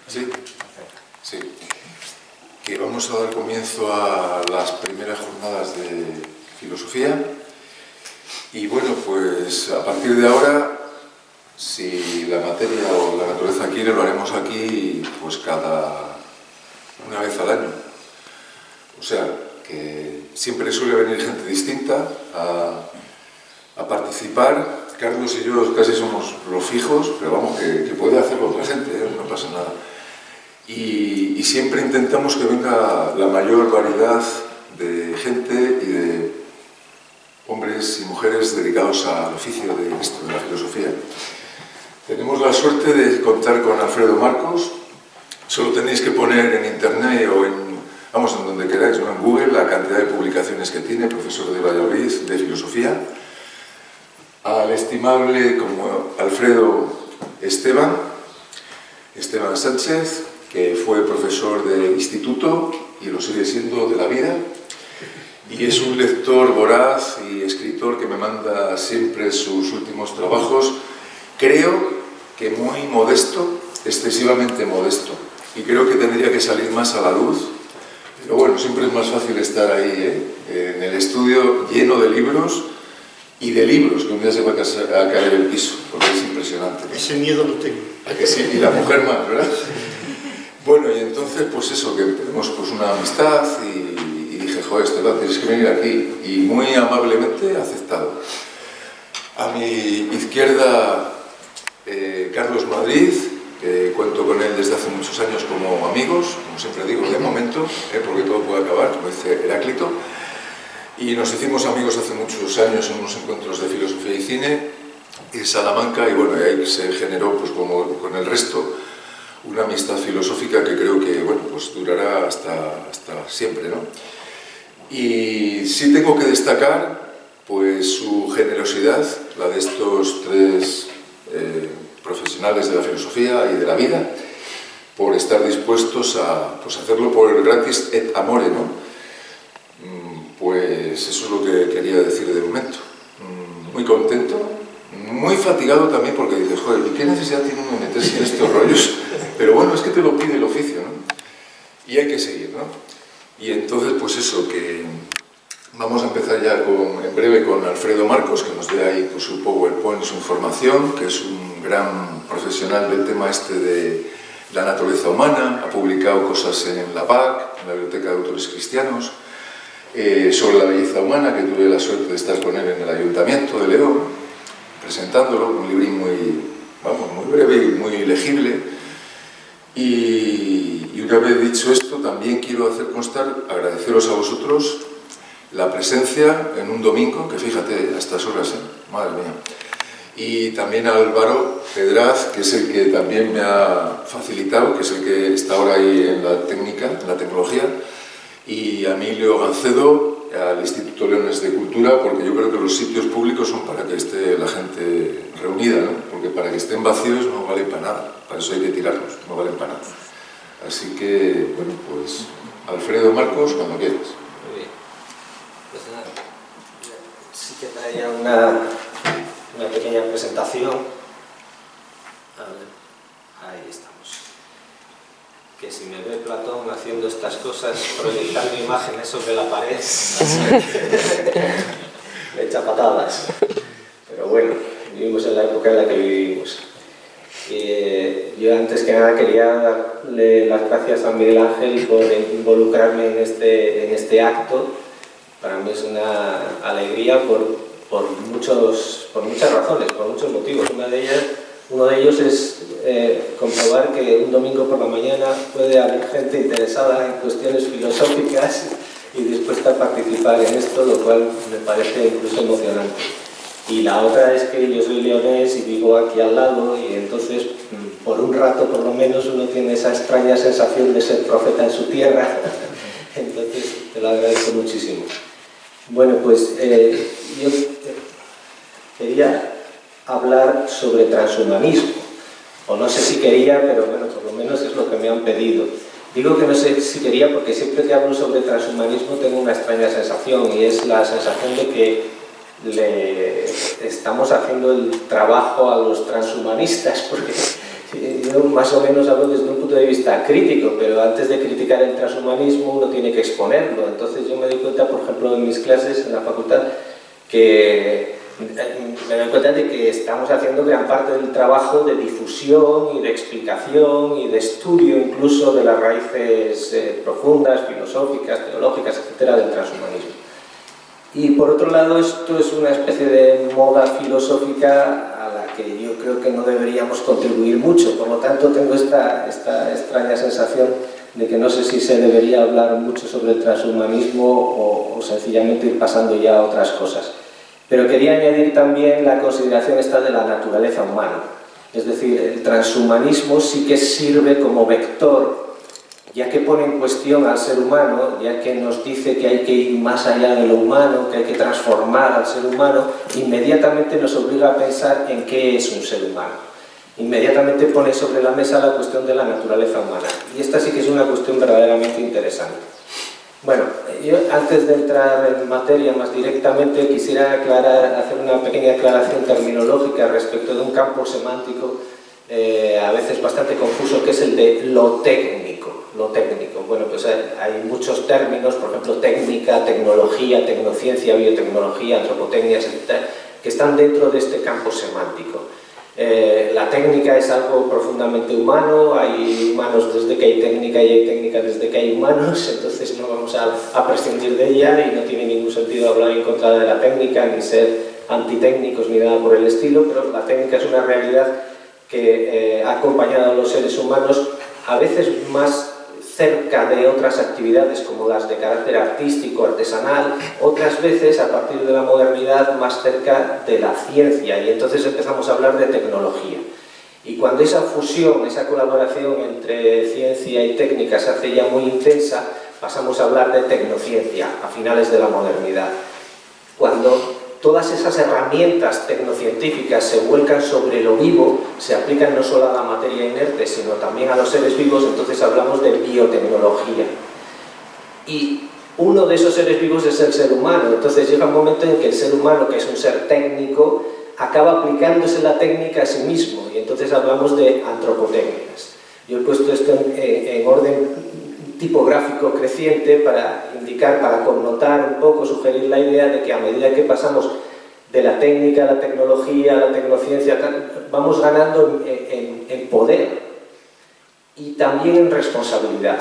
Sí, sí. Que vamos a dar comienzo a las primeras jornadas de filosofía y bueno, pues a partir de ahora, si la materia o la naturaleza quiere, lo haremos aquí pues una vez al año. O sea, que siempre suele venir gente distinta a participar. Carlos y yo casi somos los fijos, pero vamos, que puede hacerlo otra gente, no pasa nada. Y siempre intentamos que venga la mayor variedad de gente y de hombres y mujeres dedicados al oficio de esto, de la filosofía. Tenemos la suerte de contar con Alfredo Marcos. Solo tenéis que poner en internet o en donde queráis, ¿no? En Google, la cantidad de publicaciones que tiene, profesor de Valladolid de filosofía. Al estimable como Alfredo Esteban Sánchez, que fue profesor de instituto y lo sigue siendo de la vida, y es un lector voraz y escritor que me manda siempre sus últimos trabajos, creo que muy modesto, excesivamente modesto, y creo que tendría que salir más a la luz, pero bueno, siempre es más fácil estar ahí, en el estudio lleno de libros, y de libros, que un día se va a caer el piso, porque es impresionante. Ese miedo lo tengo. ¿A que sí? Y la mujer más, ¿verdad? Bueno, y entonces, pues eso, que tenemos pues una amistad y dije, joder, Esteban, tienes que venir aquí. Y muy amablemente aceptado. A mi izquierda, Carlos Madrid, que cuento con él desde hace muchos años como amigos, como siempre digo, de momento, porque todo puede acabar, como dice Heráclito. Y nos hicimos amigos hace muchos años en unos encuentros de filosofía y cine en Salamanca, y bueno, ahí se generó, pues como con el resto, una amistad filosófica que creo que, bueno, pues durará hasta siempre, ¿no? Y sí tengo que destacar, pues su generosidad, la de estos tres profesionales de la filosofía y de la vida, por estar dispuestos a pues, hacerlo por el gratis et amore, ¿no? Pues eso es lo que quería decir de momento. Muy contento, muy fatigado también porque dices, joder, ¿y qué necesidad tiene uno de meterse en estos rollos? Pero bueno, es que te lo pide el oficio, ¿no? Y hay que seguir, ¿no? Y entonces, pues eso, que vamos a empezar ya en breve con Alfredo Marcos, que nos dé ahí pues, su PowerPoint, su información, que es un gran profesional del tema este de la naturaleza humana, ha publicado cosas en la BAC, en la Biblioteca de Autores Cristianos, sobre la belleza humana, que tuve la suerte de estar con él en el Ayuntamiento de León, presentándolo, un librín muy breve y muy legible. Y una vez dicho esto, también quiero hacer constar, agradeceros a vosotros la presencia en un domingo, que fíjate, a estas horas, madre mía. Y también a Álvaro Pedraz, que es el que también me ha facilitado, que es el que está ahora ahí en la técnica, en la tecnología, y a Emilio Gancedo, al Instituto Leones de Cultura, porque yo creo que los sitios públicos son para que esté la gente reunida, ¿no? Porque para que estén vacíos no valen para nada, para eso hay que tirarlos, no valen para nada. Así que, bueno, pues Alfredo Marcos, cuando quieras. Muy bien. Pues nada, sí que traía una pequeña presentación. A ver, ahí estamos. Que si me ve Platón haciendo estas cosas, proyectando imágenes sobre la pared, me echa patadas. Pero bueno, vivimos en la época en la que vivimos. Yo antes que nada quería darle las gracias a Miguel Ángel por involucrarme en este acto. Para mí es una alegría por muchas razones, por muchos motivos. Uno de ellos es comprobar que un domingo por la mañana puede haber gente interesada en cuestiones filosóficas y dispuesta a participar en esto, lo cual me parece incluso emocionante. Y la otra es que yo soy leonés y vivo aquí al lado, y entonces por un rato por lo menos uno tiene esa extraña sensación de ser profeta en su tierra. Entonces te lo agradezco muchísimo. Bueno, pues yo quería hablar sobre transhumanismo, o no sé si quería, pero bueno, por lo menos es lo que me han pedido. Digo que no sé si quería porque siempre que hablo sobre transhumanismo tengo una extraña sensación, y es la sensación de que le estamos haciendo el trabajo a los transhumanistas, porque Yo más o menos hablo desde un punto de vista crítico, pero antes de criticar el transhumanismo uno tiene que exponerlo. Entonces yo me doy cuenta, por ejemplo, en mis clases en la facultad, que me doy cuenta de que estamos haciendo gran parte del trabajo de difusión y de explicación y de estudio incluso de las raíces profundas, filosóficas, teológicas, etcétera, del transhumanismo. Y por otro lado, esto es una especie de moda filosófica a la que yo creo que no deberíamos contribuir mucho. Por lo tanto, tengo esta extraña sensación de que no sé si se debería hablar mucho sobre el transhumanismo o sencillamente ir pasando ya a otras cosas. Pero quería añadir también la consideración esta de la naturaleza humana. Es decir, el transhumanismo sí que sirve como vector, ya que pone en cuestión al ser humano, ya que nos dice que hay que ir más allá de lo humano, que hay que transformar al ser humano, inmediatamente nos obliga a pensar en qué es un ser humano. Inmediatamente pone sobre la mesa la cuestión de la naturaleza humana. Y esta sí que es una cuestión verdaderamente interesante. Bueno, yo antes de entrar en materia más directamente quisiera hacer una pequeña aclaración terminológica respecto de un campo semántico a veces bastante confuso, que es el de lo técnico. Bueno, pues hay muchos términos, por ejemplo, técnica, tecnología, tecnociencia, biotecnología, antropotecnia, etcétera, que están dentro de este campo semántico. La técnica es algo profundamente humano, hay humanos desde que hay técnica y hay técnica desde que hay humanos, entonces no vamos a prescindir de ella y no tiene ningún sentido hablar en contra de la técnica, ni ser antitécnicos ni nada por el estilo, pero la técnica es una realidad que ha acompañado a los seres humanos a veces más cerca de otras actividades como las de carácter artístico, artesanal, otras veces a partir de la modernidad más cerca de la ciencia, y entonces empezamos a hablar de tecnología. Y cuando esa fusión, esa colaboración entre ciencia y técnica se hace ya muy intensa, pasamos a hablar de tecnociencia a finales de la modernidad. Cuando todas esas herramientas tecnocientíficas se vuelcan sobre lo vivo, se aplican no solo a la materia inerte, sino también a los seres vivos, entonces hablamos de biotecnología. Y uno de esos seres vivos es el ser humano, entonces llega un momento en que el ser humano, que es un ser técnico, acaba aplicándose la técnica a sí mismo, y entonces hablamos de antropotecnias. Yo he puesto esto en orden tipográfico creciente para indicar, para connotar un poco, sugerir la idea de que a medida que pasamos de la técnica a la tecnología, a la tecnociencia, vamos ganando en poder y también en responsabilidad.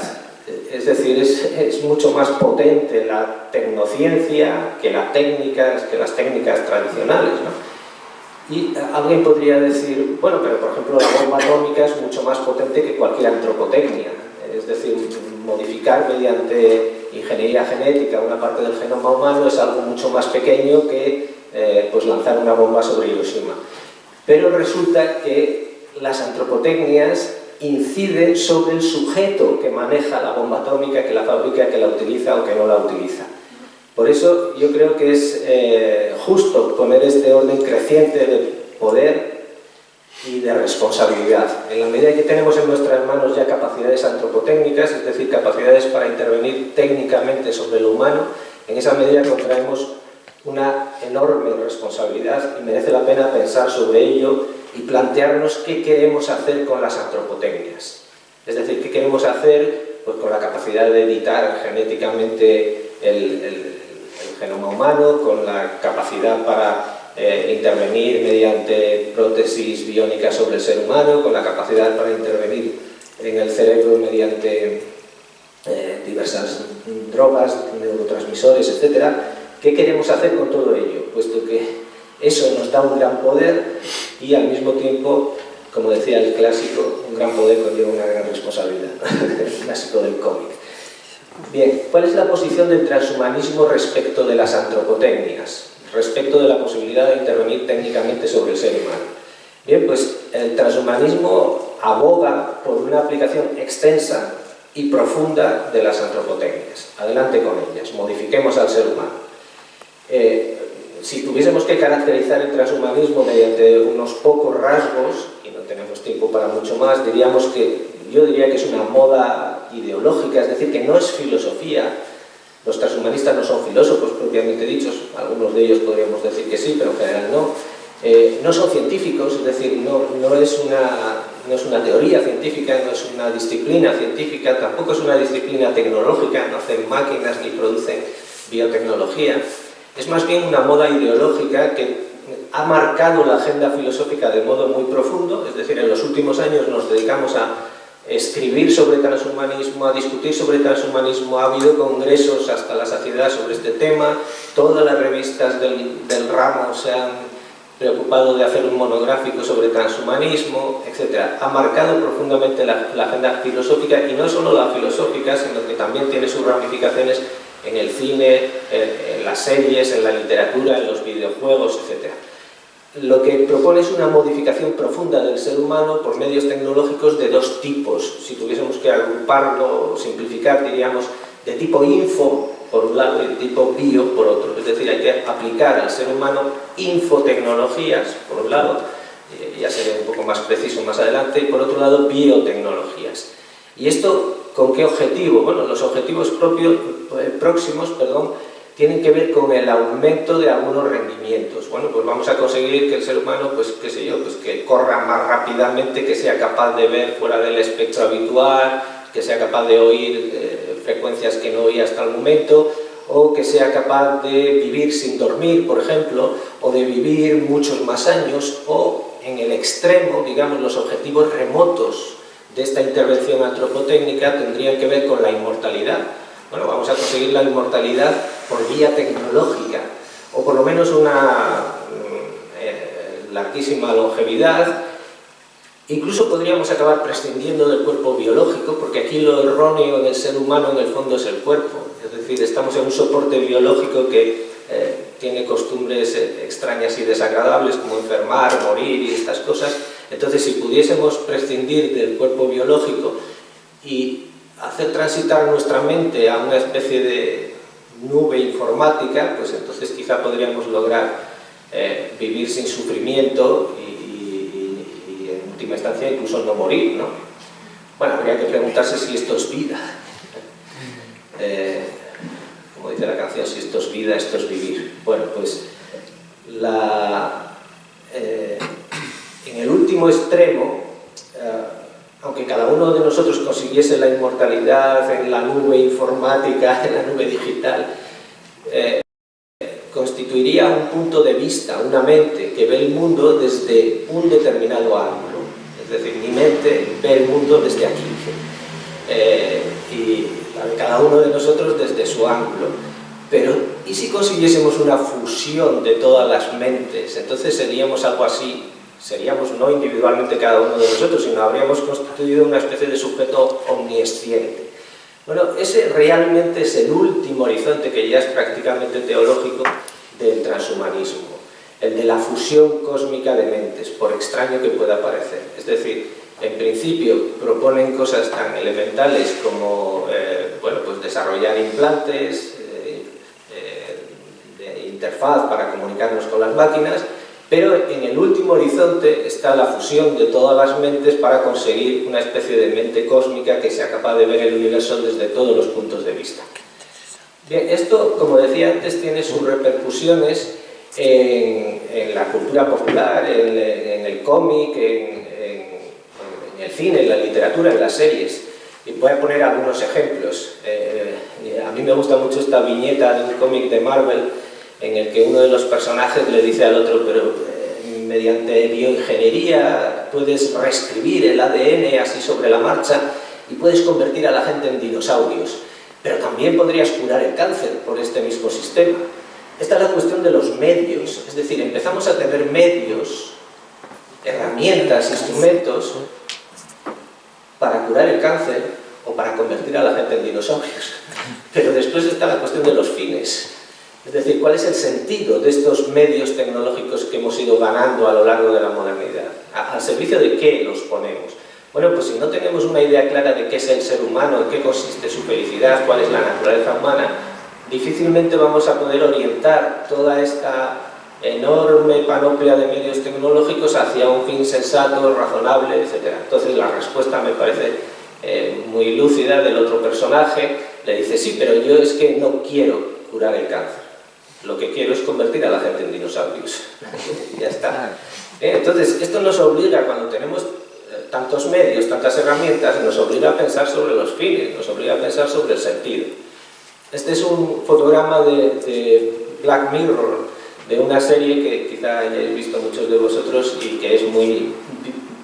Es decir, es mucho más potente la tecnociencia que las técnicas tradicionales, ¿no? Y alguien podría decir, bueno, pero por ejemplo la bomba atómica es mucho más potente que cualquier antropotecnia. Es decir, modificar mediante ingeniería genética una parte del genoma humano es algo mucho más pequeño que pues lanzar una bomba sobre Hiroshima. Pero resulta que las antropotecnias inciden sobre el sujeto que maneja la bomba atómica, que la fabrica, que la utiliza o que no la utiliza. Por eso yo creo que es justo poner este orden creciente de poder y de responsabilidad. En la medida que tenemos en nuestras manos ya capacidades antropotécnicas, es decir, capacidades para intervenir técnicamente sobre lo humano, en esa medida contraemos una enorme responsabilidad y merece la pena pensar sobre ello y plantearnos qué queremos hacer con las antropotecnias. Es decir, qué queremos hacer pues, con la capacidad de editar genéticamente el genoma humano, con la capacidad para intervenir mediante prótesis biónicas sobre el ser humano, con la capacidad para intervenir en el cerebro mediante diversas drogas, neurotransmisores, etc. ¿Qué queremos hacer con todo ello? Puesto que eso nos da un gran poder y al mismo tiempo, como decía el clásico, un gran poder conlleva una gran responsabilidad. El clásico del cómic. Bien, ¿cuál es la posición del transhumanismo respecto de las antropotecnias? Respecto de la posibilidad de intervenir técnicamente sobre el ser humano. Bien, pues el transhumanismo aboga por una aplicación extensa y profunda de las antropotecnias. Adelante con ellas, modifiquemos al ser humano. Si tuviésemos que caracterizar el transhumanismo mediante unos pocos rasgos, y no tenemos tiempo para mucho más, yo diría que es una moda ideológica, es decir, que no es filosofía. Los transhumanistas no son filósofos propiamente dichos, algunos de ellos podríamos decir que sí, pero en general no. No son científicos, es decir, no es una teoría científica, no es una disciplina científica, tampoco es una disciplina tecnológica, no hacen máquinas ni producen biotecnología. Es más bien una moda ideológica que ha marcado la agenda filosófica de modo muy profundo, es decir, en los últimos años nos dedicamos a escribir sobre transhumanismo, a discutir sobre transhumanismo, ha habido congresos hasta la saciedad sobre este tema, todas las revistas del ramo se han preocupado de hacer un monográfico sobre transhumanismo, etc. Ha marcado profundamente la agenda filosófica, y no solo la filosófica, sino que también tiene sus ramificaciones en el cine, en las series, en la literatura, en los videojuegos, etc. Lo que propone es una modificación profunda del ser humano por medios tecnológicos de dos tipos. Si tuviésemos que agruparlo o simplificar, diríamos de tipo info, por un lado, y de tipo bio, por otro. Es decir, hay que aplicar al ser humano infotecnologías, por un lado, ya seré un poco más preciso más adelante, y por otro lado, biotecnologías. ¿Y esto con qué objetivo? Bueno, los objetivos próximos tienen que ver con el aumento de algunos rendimientos. Bueno, pues vamos a conseguir que el ser humano, pues qué sé yo, pues que corra más rápidamente, que sea capaz de ver fuera del espectro habitual, que sea capaz de oír frecuencias que no oía hasta el momento, o que sea capaz de vivir sin dormir, por ejemplo, o de vivir muchos más años, o en el extremo, digamos, los objetivos remotos de esta intervención antropotécnica tendrían que ver con la inmortalidad. Bueno, vamos a conseguir la inmortalidad por vía tecnológica, o por lo menos una larguísima longevidad. Incluso podríamos acabar prescindiendo del cuerpo biológico, porque aquí lo erróneo del ser humano en el fondo es el cuerpo. Es decir, estamos en un soporte biológico que tiene costumbres extrañas y desagradables, como enfermar, morir y estas cosas. Entonces, si pudiésemos prescindir del cuerpo biológico y hacer transitar nuestra mente a una especie de nube informática, pues entonces quizá podríamos lograr vivir sin sufrimiento y en última instancia incluso no morir, ¿no? Bueno, habría que preguntarse si esto es vida. Como dice la canción, si esto es vida, esto es vivir. Bueno, pues en el último extremo, aunque cada uno de nosotros consiguiese la inmortalidad en la nube informática, en la nube digital, constituiría un punto de vista, una mente que ve el mundo desde un determinado ángulo. Es decir, mi mente ve el mundo desde aquí. Y la de cada uno de nosotros desde su ángulo. Pero, ¿y si consiguiésemos una fusión de todas las mentes? Entonces seríamos algo así. Seríamos no individualmente cada uno de nosotros, sino habríamos constituido una especie de sujeto omnisciente. Bueno, ese realmente es el último horizonte, que ya es prácticamente teológico, del transhumanismo, el de la fusión cósmica de mentes, por extraño que pueda parecer. Es decir, en principio proponen cosas tan elementales como bueno, pues desarrollar implantes de interfaz para comunicarnos con las máquinas, pero en el último horizonte está la fusión de todas las mentes para conseguir una especie de mente cósmica que sea capaz de ver el universo desde todos los puntos de vista. Bien, esto, como decía antes, tiene sus repercusiones en la cultura popular, en el cómic, en el cine, en la literatura, en las series. Y voy a poner algunos ejemplos. A mí me gusta mucho esta viñeta de un cómic de Marvel en el que uno de los personajes le dice al otro, pero mediante bioingeniería puedes reescribir el ADN así sobre la marcha y puedes convertir a la gente en dinosaurios, pero también podrías curar el cáncer por este mismo sistema. Esta es la cuestión de los medios, es decir, empezamos a tener medios, herramientas, instrumentos para curar el cáncer o para convertir a la gente en dinosaurios. Pero después está la cuestión de los fines. Es decir, ¿cuál es el sentido de estos medios tecnológicos que hemos ido ganando a lo largo de la modernidad? ¿Al servicio de qué los ponemos? Bueno, pues si no tenemos una idea clara de qué es el ser humano, en qué consiste su felicidad, cuál es la naturaleza humana, difícilmente vamos a poder orientar toda esta enorme panoplia de medios tecnológicos hacia un fin sensato, razonable, etc. Entonces la respuesta me parece muy lúcida del otro personaje. Le dice, sí, pero yo es que no quiero curar el cáncer. Lo que quiero es convertir a la gente en dinosaurios. Ya está. Entonces, esto nos obliga, cuando tenemos tantos medios, tantas herramientas, nos obliga a pensar sobre los fines, nos obliga a pensar sobre el sentido. Este es un fotograma de Black Mirror, de una serie que quizá hayáis visto muchos de vosotros y que es muy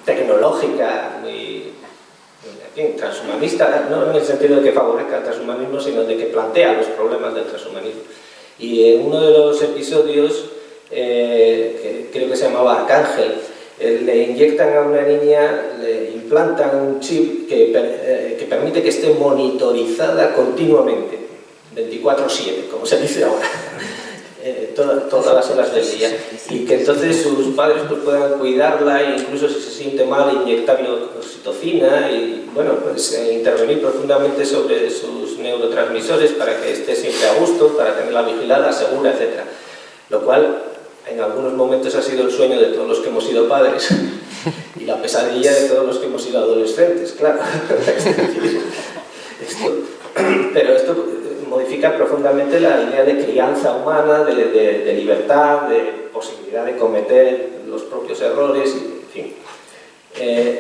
tecnológica, muy transhumanista, no en el sentido de que favorezca el transhumanismo, sino de que plantea los problemas del transhumanismo. Y en uno de los episodios, que creo que se llamaba Arcángel, le inyectan a una niña, le implantan un chip que permite que esté monitorizada continuamente, 24/7, como se dice ahora. Todas las horas del día, y que entonces sus padres pues, puedan cuidarla e incluso si se siente mal inyectarle oxitocina y bueno, pues intervenir profundamente sobre sus neurotransmisores para que esté siempre a gusto, para tenerla vigilada, segura, etc. Lo cual en algunos momentos ha sido el sueño de todos los que hemos sido padres y la pesadilla de todos los que hemos sido adolescentes, claro. Pero esto modifica profundamente la idea de crianza humana, de libertad, de posibilidad de cometer los propios errores, en fin.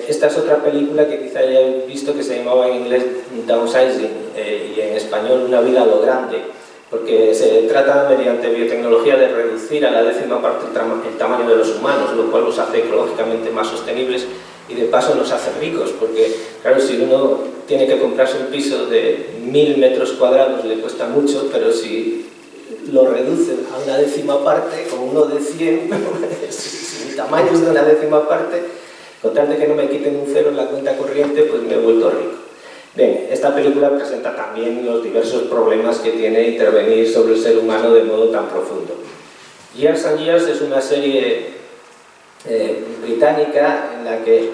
Esta es otra película que quizá hayáis visto que se llamaba en inglés Downsizing y en español Una vida a lo grande, porque se trata mediante biotecnología de reducir a la 10ª parte el tamaño de los humanos, lo cual los hace ecológicamente más sostenibles y de paso nos hace ricos, porque claro, si uno tiene que comprarse un piso de 1000 metros cuadrados le cuesta mucho, pero si lo reducen a una 10ª parte, con uno de 100, si mi tamaño es de una 10ª parte, con tal de que no me quiten un cero en la cuenta corriente, pues me he vuelto rico. Bien, esta película presenta también los diversos problemas que tiene intervenir sobre el ser humano de modo tan profundo. Years and Years es una serie británica en la que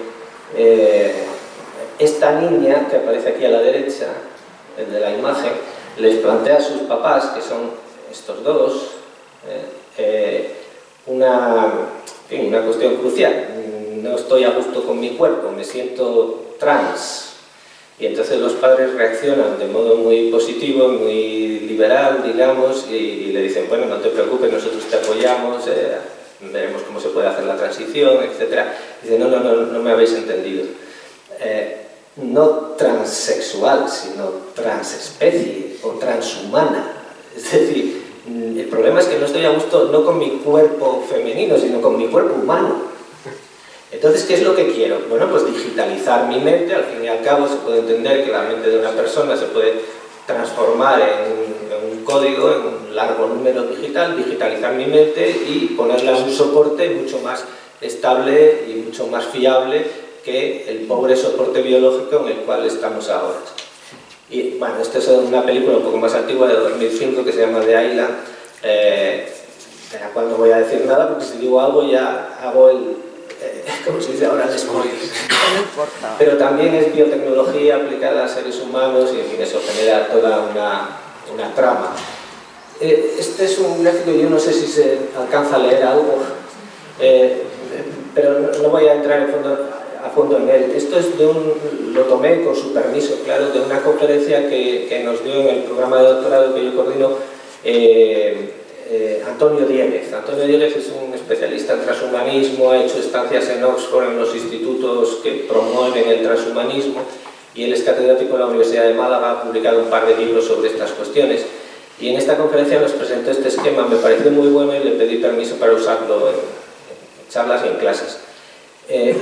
esta niña que aparece aquí a la derecha, el de la imagen, les plantea a sus papás, que son estos dos, una cuestión crucial. No estoy a gusto con mi cuerpo, me siento trans. Y entonces los padres reaccionan de modo muy positivo, muy liberal, digamos, y le dicen, bueno, no te preocupes, nosotros te apoyamos, veremos cómo se puede hacer la transición, etc. Dice, no me habéis entendido. No transexual, sino transespecie o transhumana. Es decir, el problema es que no estoy a gusto no con mi cuerpo femenino, sino con mi cuerpo humano. Entonces, ¿qué es lo que quiero? Bueno, pues digitalizar mi mente. Al fin y al cabo se puede entender que la mente de una persona se puede transformar en un código, en un largo número digital, digitalizar mi mente y ponerla en un soporte mucho más estable y mucho más fiable que el pobre soporte biológico en el cual estamos ahora. Y bueno, esta es una película un poco más antigua, de 2005, que se llama The Island, de la cual no voy a decir nada, porque si digo algo ya hago como se dice ahora, el spoiler. Pero también es biotecnología aplicada a seres humanos y en fin, eso genera toda una trama. Este es un gráfico, yo no sé si se alcanza a leer algo, pero no voy a entrar a fondo en él. Esto es lo tomé con su permiso, claro, de una conferencia que nos dio en el programa de doctorado que yo coordino Antonio Dieguez. Antonio Dieguez es un especialista en transhumanismo, ha hecho estancias en Oxford en los institutos que promueven el transhumanismo y él es catedrático en la Universidad de Málaga, ha publicado un par de libros sobre estas cuestiones y en esta conferencia nos presentó este esquema, me pareció muy bueno y le pedí permiso para usarlo en charlas y en clases.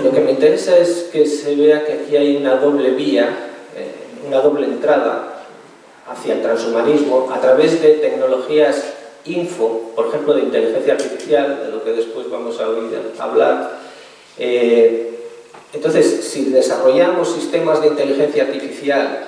Lo que me interesa es que se vea que aquí hay una doble vía, una doble entrada hacia el transhumanismo a través de tecnologías info, por ejemplo de inteligencia artificial, de lo que después vamos a oír hablar. Entonces, si desarrollamos sistemas de inteligencia artificial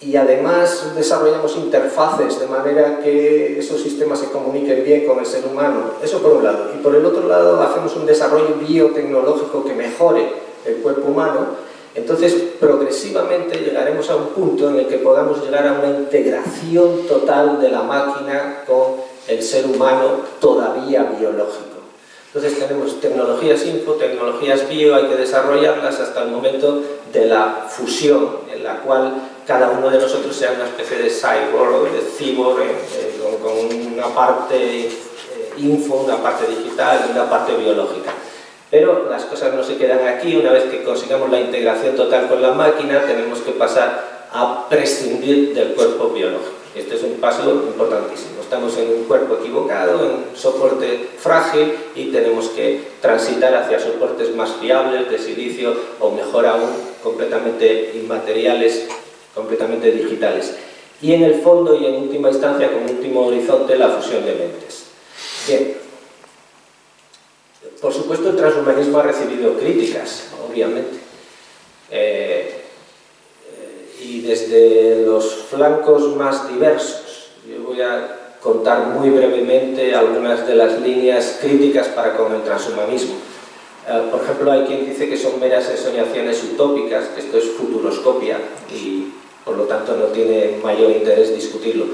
y además desarrollamos interfaces de manera que esos sistemas se comuniquen bien con el ser humano, eso por un lado, y por el otro lado hacemos un desarrollo biotecnológico que mejore el cuerpo humano, entonces progresivamente llegaremos a un punto en el que podamos llegar a una integración total de la máquina con el ser humano todavía biológico. Entonces tenemos tecnologías info, tecnologías bio, hay que desarrollarlas hasta el momento de la fusión, en la cual cada uno de nosotros sea una especie de cyborg o de cyborg, con una parte info, una parte digital y una parte biológica. Pero las cosas no se quedan aquí. Una vez que consigamos la integración total con la máquina, tenemos que pasar a prescindir del cuerpo biológico. Este es un paso importantísimo. Estamos en un cuerpo equivocado, en un soporte frágil, y tenemos que transitar hacia soportes más fiables, de silicio, o mejor aún, completamente inmateriales, completamente digitales. Y en el fondo, y en última instancia, como último horizonte, la fusión de mentes. Bien. Por supuesto, el transhumanismo ha recibido críticas, obviamente. Y desde los flancos más diversos. Yo voy a contar muy brevemente algunas de las líneas críticas para con el transhumanismo. Por ejemplo, hay quien dice que son meras ensoñaciones utópicas, que esto es futuroscopia y por lo tanto no tiene mayor interés discutirlo.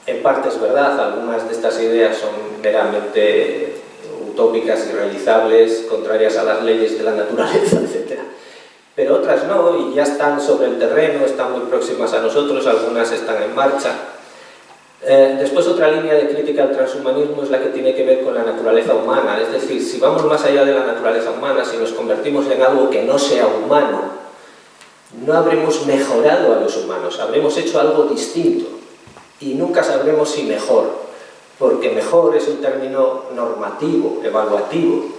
En parte es verdad, algunas de estas ideas son meramente utópicas, irrealizables, contrarias a las leyes de la naturaleza, etc. Pero otras no, y ya están sobre el terreno, están muy próximas a nosotros, algunas están en marcha. Después, otra línea de crítica al transhumanismo es la que tiene que ver con la naturaleza humana. Es decir, si vamos más allá de la naturaleza humana, si nos convertimos en algo que no sea humano, no habremos mejorado a los humanos, habremos hecho algo distinto. Y nunca sabremos si mejor, porque mejor es un término normativo, evaluativo,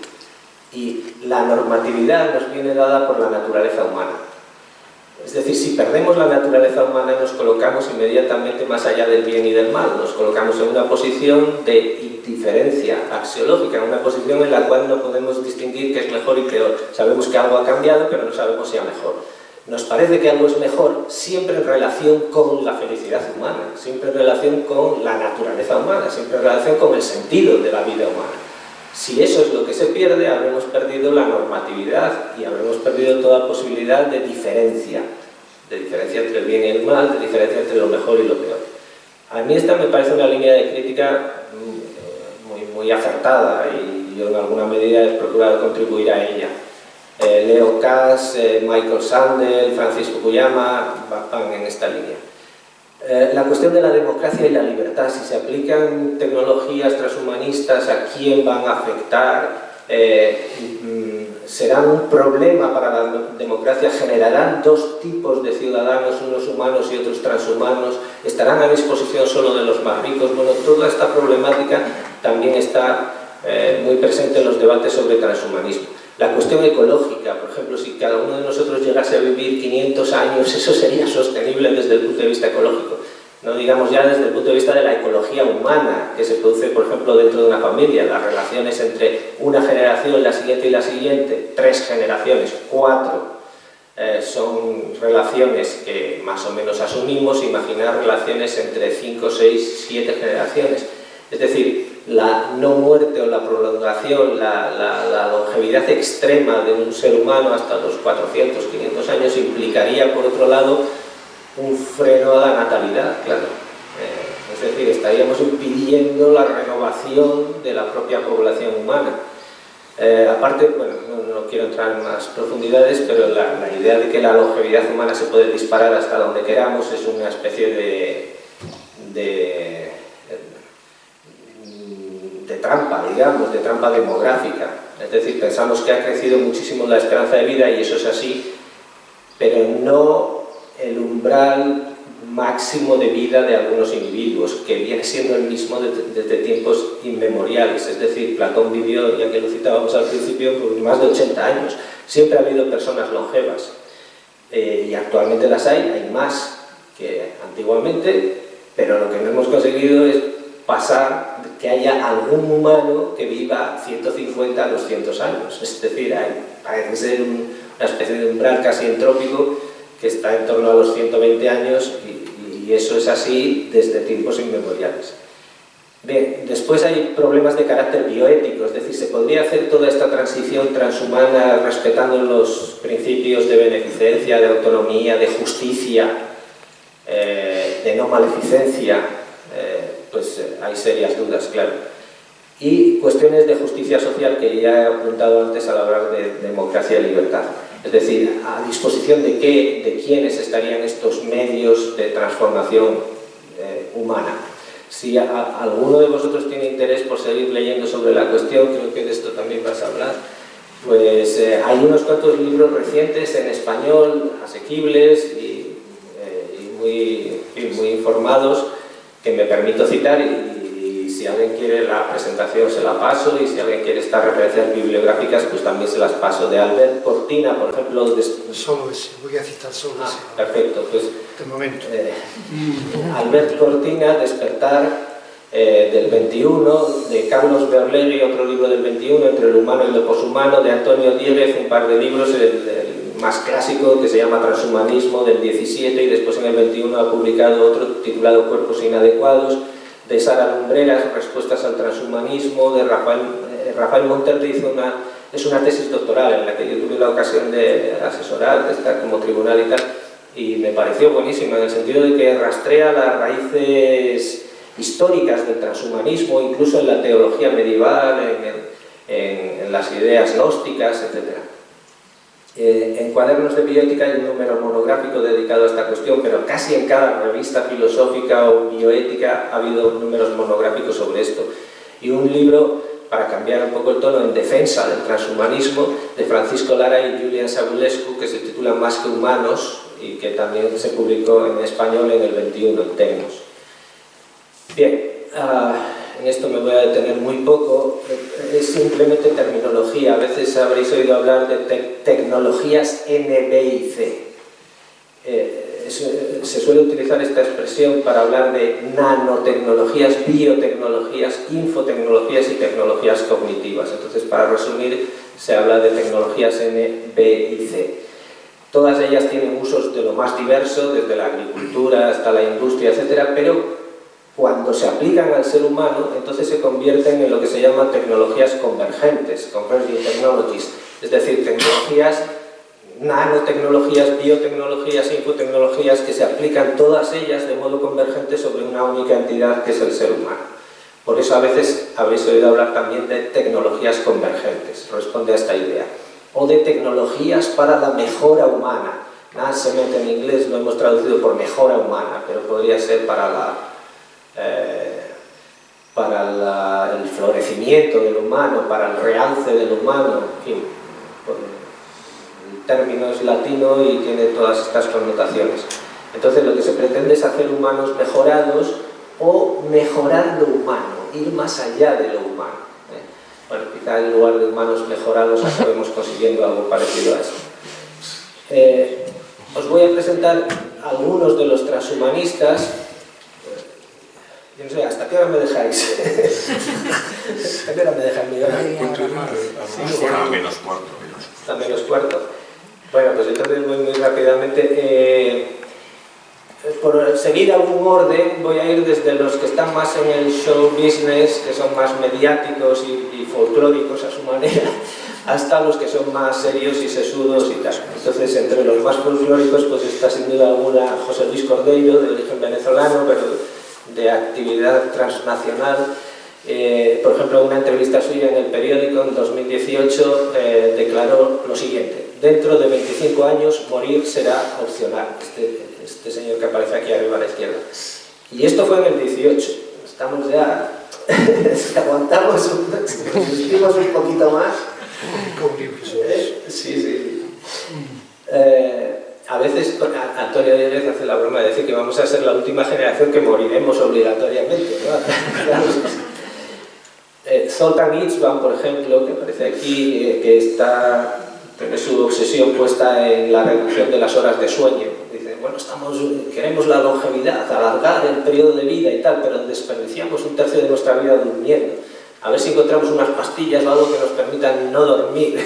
y la normatividad nos viene dada por la naturaleza humana. Es decir, si perdemos la naturaleza humana, nos colocamos inmediatamente más allá del bien y del mal, nos colocamos en una posición de indiferencia axiológica, en una posición en la cual no podemos distinguir qué es mejor y peor. Sabemos que algo ha cambiado, pero no sabemos si es mejor. Nos parece que algo es mejor siempre en relación con la felicidad humana, siempre en relación con la naturaleza humana, siempre en relación con el sentido de la vida humana. Si eso es lo que se pierde, habremos perdido la normatividad y habremos perdido toda posibilidad de diferencia entre el bien y el mal, de diferencia entre lo mejor y lo peor. A mí esta me parece una línea de crítica muy acertada, y yo en alguna medida he procurado contribuir a ella. Leo Kass, Michael Sandel, Francis Fukuyama van en esta línea. La cuestión de la democracia y la libertad, si se aplican tecnologías transhumanistas, ¿a quién van a afectar? ¿Serán un problema para la democracia? ¿Generarán dos tipos de ciudadanos, unos humanos y otros transhumanos? ¿Estarán a disposición solo de los más ricos? Bueno, toda esta problemática también está muy presente en los debates sobre transhumanismo. La cuestión ecológica, por ejemplo, si cada uno de nosotros llegase a vivir 500 años, eso sería sostenible desde el punto de vista ecológico. No digamos ya desde el punto de vista de la ecología humana, que se produce, por ejemplo, dentro de una familia, las relaciones entre una generación, la siguiente y la siguiente, 3 generaciones, 4, son relaciones que más o menos asumimos. Imaginar relaciones entre 5, 6, 7 generaciones. Es decir, la no muerte o la prolongación, la longevidad extrema de un ser humano hasta los 400, 500 años implicaría, por otro lado, un freno a la natalidad, claro. Es decir, estaríamos impidiendo la renovación de la propia población humana. Aparte, bueno, no quiero entrar en más profundidades, pero la idea de que la longevidad humana se puede disparar hasta donde queramos es una especie de trampa, digamos, de trampa demográfica. Es decir, pensamos que ha crecido muchísimo la esperanza de vida, y eso es así, pero no el umbral máximo de vida de algunos individuos, que viene siendo el mismo desde tiempos inmemoriales. Es decir, Platón vivió, ya que lo citábamos al principio, por más de 80 años. Siempre ha habido personas longevas, y actualmente las hay más que antiguamente, pero lo que no hemos conseguido es pasar que haya algún humano que viva 150 a 200 años. Es decir, parece ser una especie de umbral casi entrópico que está en torno a los 120 años, y eso es así desde tiempos inmemoriales. Bien, después hay problemas de carácter bioético, es decir, ¿se podría hacer toda esta transición transhumana respetando los principios de beneficencia, de autonomía, de justicia, de no maleficencia? Pues hay serias dudas, claro. Y cuestiones de justicia social que ya he apuntado antes al hablar de democracia y libertad. Es decir, ¿a disposición de qué, de quiénes estarían estos medios de transformación humana? Si alguno de vosotros tiene interés por seguir leyendo sobre la cuestión, creo que de esto también vas a hablar, Pues hay unos cuantos libros recientes en español, asequibles y muy informados, que me permito citar, y si alguien quiere la presentación se la paso, y si alguien quiere estas referencias bibliográficas pues también se las paso. De Albert Cortina, por ejemplo... Solo ese, voy a citar solo ese. Perfecto, pues... De momento. Albert Cortina, Despertar, del 21, de Carlos Berlegui, otro libro del 21, Entre lo humano y lo poshumano, de Antonio Dieguez, un par de libros, el más clásico que se llama Transhumanismo, del 17, y después en el 21 ha publicado otro titulado Cuerpos inadecuados, de Sara Lumbreras, Respuestas al transhumanismo, de Rafael Monterde. Es una tesis doctoral en la que yo tuve la ocasión de asesorar, de estar como tribunal y tal, y me pareció buenísima en el sentido de que rastrea las raíces históricas del transhumanismo, incluso en la teología medieval, en las ideas gnósticas, etc. En Cuadernos de Bioética hay un número monográfico dedicado a esta cuestión, pero casi en cada revista filosófica o bioética ha habido números monográficos sobre esto. Y un libro, para cambiar un poco el tono, en defensa del transhumanismo, de Francisco Lara y Julian Savulescu, que se titula Más que humanos, y que también se publicó en español en el 21, en Tecnos. Bien, en esto me voy a detener muy poco, es simplemente terminología. A veces habréis oído hablar de tecnologías N, B y C. Se suele utilizar esta expresión para hablar de nanotecnologías, biotecnologías, infotecnologías y tecnologías cognitivas. Entonces, para resumir, se habla de tecnologías N, B y C. Todas ellas tienen usos de lo más diverso, desde la agricultura hasta la industria, etc., pero cuando se aplican al ser humano, entonces se convierten en lo que se llama tecnologías convergentes, converging technologies, es decir, tecnologías, nanotecnologías, biotecnologías, infotecnologías, que se aplican todas ellas de modo convergente sobre una única entidad que es el ser humano. Por eso a veces habréis oído hablar también de tecnologías convergentes, responde a esta idea. O de tecnologías para la mejora humana. Nascent en inglés lo hemos traducido por mejora humana, pero podría ser para el florecimiento del humano, para el realce del humano, en fin. El término es latino y tiene todas estas connotaciones. Entonces lo que se pretende es hacer humanos mejorados o mejorar lo humano, ir más allá de lo humano. Bueno, quizá en lugar de humanos mejorados acabemos consiguiendo algo parecido a eso. Os voy a presentar algunos de los transhumanistas. Yo no sé, ¿hasta qué hora me dejáis? ¿Hasta qué hora me dejan mirar? Hasta menos cuarto. Hasta menos cuarto. Bueno, pues entonces voy muy rápidamente. Por seguir algún orden, voy a ir desde los que están más en el show business, que son más mediáticos y folclóricos a su manera, hasta los que son más serios y sesudos y tal. Entonces, entre los más folclóricos, pues está sin duda alguna José Luis Cordeiro, de origen venezolano, pero de actividad transnacional. Por ejemplo, en una entrevista suya en el periódico en 2018 declaró lo siguiente: dentro de 25 años morir será opcional. Este señor que aparece aquí arriba a la izquierda. Y esto fue en el 18. Estamos ya... si aguantamos, resistimos un poquito más. Sí. A veces Antonio Díez hace la broma de decir que vamos a ser la última generación que moriremos obligatoriamente, ¿no? Zoltán Istvan, por ejemplo, que aparece aquí, que tiene su obsesión puesta en la reducción de las horas de sueño. Dice, bueno, queremos la longevidad, alargar el periodo de vida y tal, pero desperdiciamos un tercio de nuestra vida durmiendo. A ver si encontramos unas pastillas o algo que nos permitan no dormir.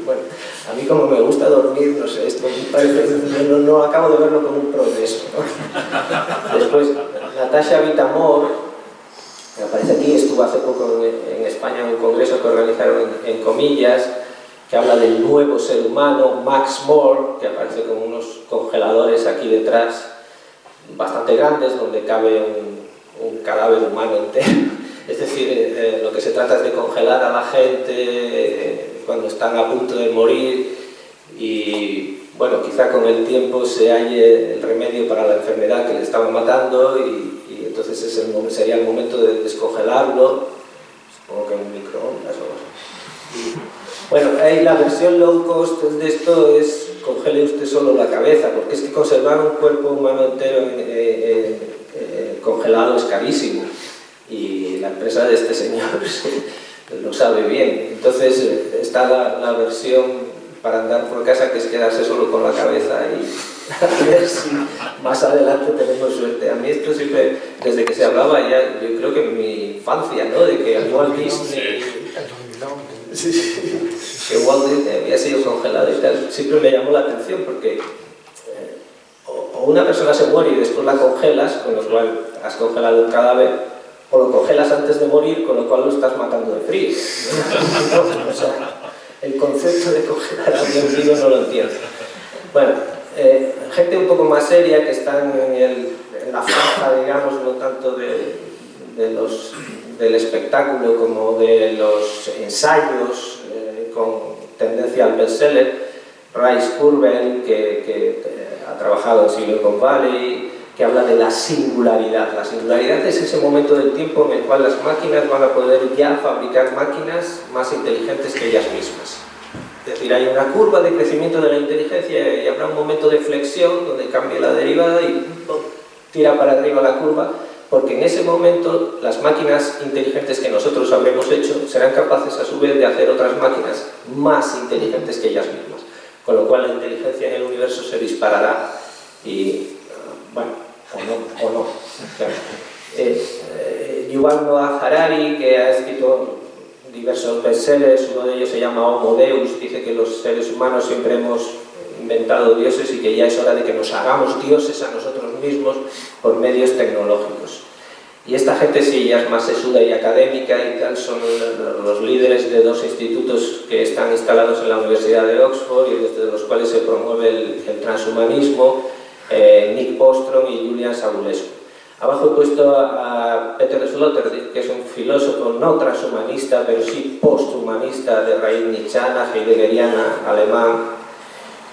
Bueno, a mí como me gusta dormir, no sé, esto me parece, no acabo de verlo como un progreso, ¿no? Después, Natasha Vitamor, que aparece aquí, estuvo hace poco en España en un congreso que organizaron en Comillas, que habla del nuevo ser humano. Max More, que aparece con unos congeladores aquí detrás, bastante grandes, donde cabe un cadáver humano entero. Es decir, lo que se trata es de congelar a la gente cuando están a punto de morir y, bueno, quizá con el tiempo se halle el remedio para la enfermedad que le estaba matando y entonces sería el momento de descongelarlo, supongo que en un microondas o algo así. Bueno, ahí la versión low cost de esto es congele usted solo la cabeza, porque es que conservar un cuerpo humano entero congelado es carísimo y la empresa de este señor lo sabe bien. Entonces está la versión para andar por casa, que es quedarse solo con la cabeza y a ver si más adelante tenemos suerte. A mí esto siempre, desde que se hablaba ya, yo creo que en mi infancia, ¿no? De que Walt Disney, que Walt Disney había sido congelado y tal, siempre me llamó la atención porque o una persona se muere y después la congelas, con lo cual has congelado un cadáver, o lo congelas antes de morir, con lo cual lo estás matando de frío. O sea, el concepto de congelar a alguien vivo no lo entiendo. Bueno, gente un poco más seria que están en la franja, digamos, no tanto del espectáculo como de los ensayos con tendencia al bestseller. Rice Kurzweil, que ha trabajado en Silicon Valley, que habla de la singularidad. La singularidad es ese momento del tiempo en el cual las máquinas van a poder ya fabricar máquinas más inteligentes que ellas mismas. Es decir, hay una curva de crecimiento de la inteligencia y habrá un momento de flexión donde cambia la derivada y tira para arriba la curva, porque en ese momento las máquinas inteligentes que nosotros habremos hecho serán capaces a su vez de hacer otras máquinas más inteligentes que ellas mismas, con lo cual la inteligencia en el universo se disparará y, bueno, o no. Claro. Yuval Noah Harari, que ha escrito diversos bestsellers, uno de ellos se llama Homo Deus, dice que los seres humanos siempre hemos inventado dioses y que ya es hora de que nos hagamos dioses a nosotros mismos por medios tecnológicos. Y esta gente sí ya es más sesuda y académica y tal, son los líderes de dos institutos que están instalados en la Universidad de Oxford y desde los cuales se promueve el transhumanismo, Nick Bostrom y Julian Savulescu. Abajo he puesto a Peter Sloterdijk, que es un filósofo no transhumanista, pero sí posthumanista de raíz nietzscheana, heideggeriana, alemán,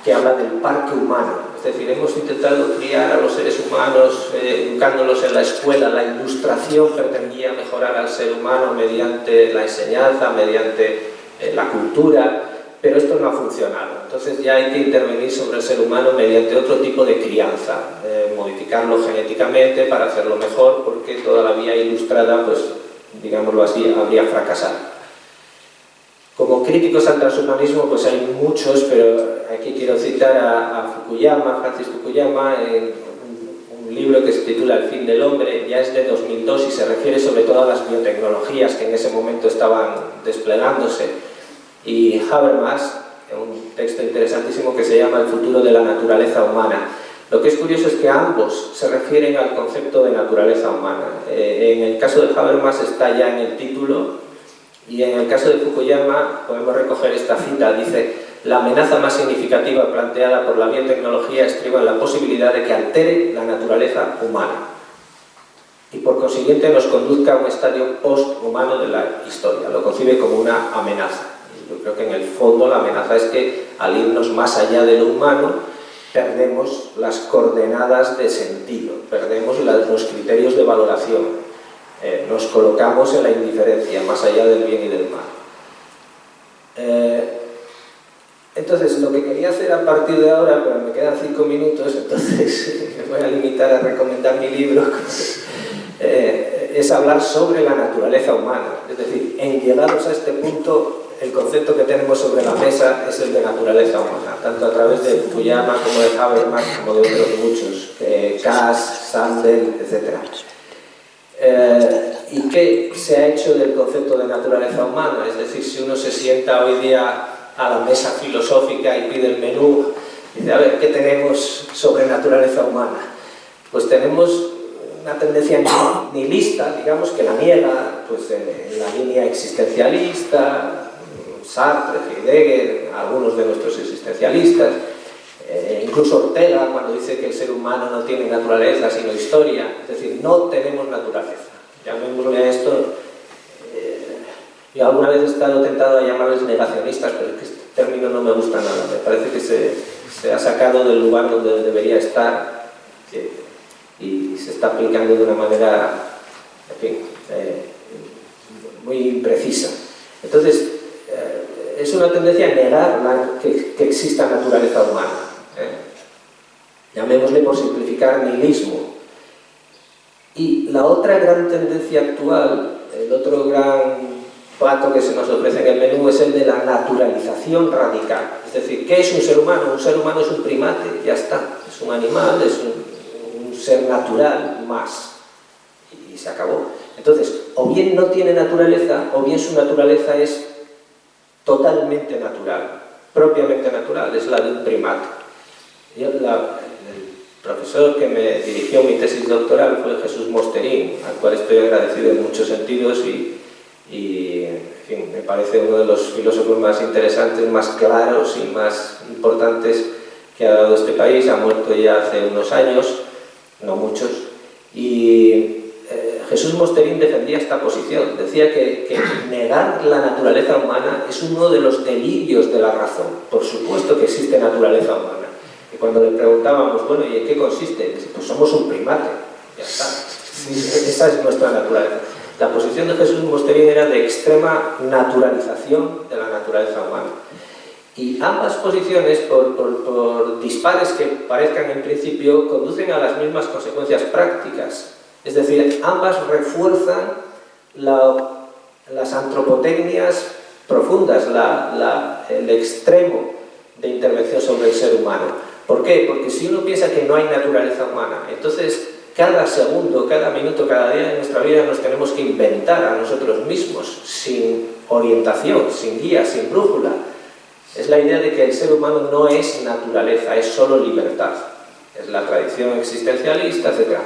que habla del parque humano. Es decir, hemos intentado criar a los seres humanos, educándolos en la escuela. La ilustración pretendía mejorar al ser humano mediante la enseñanza, mediante la cultura, pero esto no ha funcionado. Entonces ya hay que intervenir sobre el ser humano mediante otro tipo de crianza, modificarlo genéticamente para hacerlo mejor, porque toda la vía ilustrada, pues, digámoslo así, habría fracasado. Como críticos al transhumanismo, pues hay muchos, pero aquí quiero citar a Fukuyama, Francis Fukuyama, en un libro que se titula El fin del hombre, ya es de 2002 y se refiere sobre todo a las biotecnologías que en ese momento estaban desplegándose. Y Habermas, un texto interesantísimo que se llama El futuro de la naturaleza humana. Lo que es curioso es que ambos se refieren al concepto de naturaleza humana. En el caso de Habermas está ya en el título, y en el caso de Fukuyama podemos recoger esta cita. Dice: la amenaza más significativa planteada por la biotecnología estriba en la posibilidad de que altere la naturaleza humana y por consiguiente nos conduzca a un estadio post-humano de la historia. Lo concibe como una amenaza. Yo creo que en el fondo la amenaza es que al irnos más allá de lo humano perdemos las coordenadas de sentido, perdemos los criterios de valoración, nos colocamos en la indiferencia, más allá del bien y del mal. Entonces, lo que quería hacer a partir de ahora, pero me quedan 5 minutos, entonces me voy a limitar a recomendar mi libro, es hablar sobre la naturaleza humana. Es decir, en llegados a este punto, el concepto que tenemos sobre la mesa es el de naturaleza humana, tanto a través de Fukuyama como de Habermas, como de otros muchos, Cass, Sandel, etc. ¿Y qué se ha hecho del concepto de naturaleza humana? Es decir, si uno se sienta hoy día a la mesa filosófica y pide el menú, dice, a ver, ¿qué tenemos sobre naturaleza humana? Pues tenemos una tendencia nihilista, digamos, que la niega, pues en la línea existencialista, Sartre, Heidegger, algunos de nuestros existencialistas, incluso Ortega, cuando dice que el ser humano no tiene naturaleza sino historia, es decir, no tenemos naturaleza. Llamémosle a esto, yo alguna vez he estado tentado a llamarles negacionistas, pero es que este término no me gusta nada, me parece que se ha sacado del lugar donde debería estar y se está aplicando de una manera, en fin, muy imprecisa. Entonces, es una tendencia a negar que exista naturaleza humana. Llamémosle por simplificar nihilismo. Y la otra gran tendencia actual, el otro gran plato que se nos ofrece en el menú, es el de la naturalización radical. Es decir, ¿qué es un ser humano? Un ser humano es un primate, ya está. Es un animal, es un ser natural más. Y se acabó. Entonces, o bien no tiene naturaleza, o bien su naturaleza es totalmente natural, propiamente natural, es la de un primate. El profesor que me dirigió mi tesis doctoral fue Jesús Mosterín, al cual estoy agradecido en muchos sentidos y en fin, me parece uno de los filósofos más interesantes, más claros y más importantes que ha dado este país. Ha muerto ya hace unos años, no muchos, y Jesús Mosterín defendía esta posición. Decía que negar la naturaleza humana es uno de los delirios de la razón. Por supuesto que existe naturaleza humana. Y cuando le preguntábamos, bueno, ¿y en qué consiste? Dice, pues somos un primate. Ya está. Esa es nuestra naturaleza. La posición de Jesús Mosterín era de extrema naturalización de la naturaleza humana. Y ambas posiciones, por dispares que parezcan en principio, conducen a las mismas consecuencias prácticas. Es decir, ambas refuerzan las antropotecnias profundas, el extremo de intervención sobre el ser humano. ¿Por qué? Porque si uno piensa que no hay naturaleza humana, entonces cada segundo, cada minuto, cada día de nuestra vida nos tenemos que inventar a nosotros mismos, sin orientación, sin guía, sin brújula. Es la idea de que el ser humano no es naturaleza, es solo libertad. Es la tradición existencialista, etc.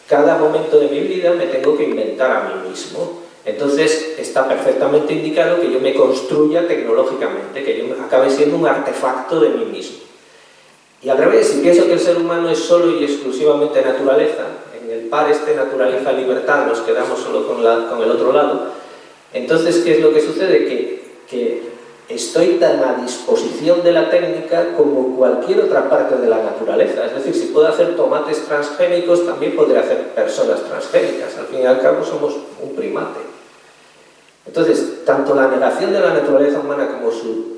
Cada momento de mi vida me tengo que inventar a mí mismo. Entonces está perfectamente indicado que yo me construya tecnológicamente, que yo acabe siendo un artefacto de mí mismo. Y al revés, si pienso que el ser humano es solo y exclusivamente naturaleza, en el par naturaleza-libertad nos quedamos solo con el otro lado, entonces ¿qué es lo que sucede? Que estoy tan a disposición de la técnica como cualquier otra parte de la naturaleza. Es decir, si puedo hacer tomates transgénicos, también podré hacer personas transgénicas. Al fin y al cabo somos un primate. Entonces, tanto la negación de la naturaleza humana como su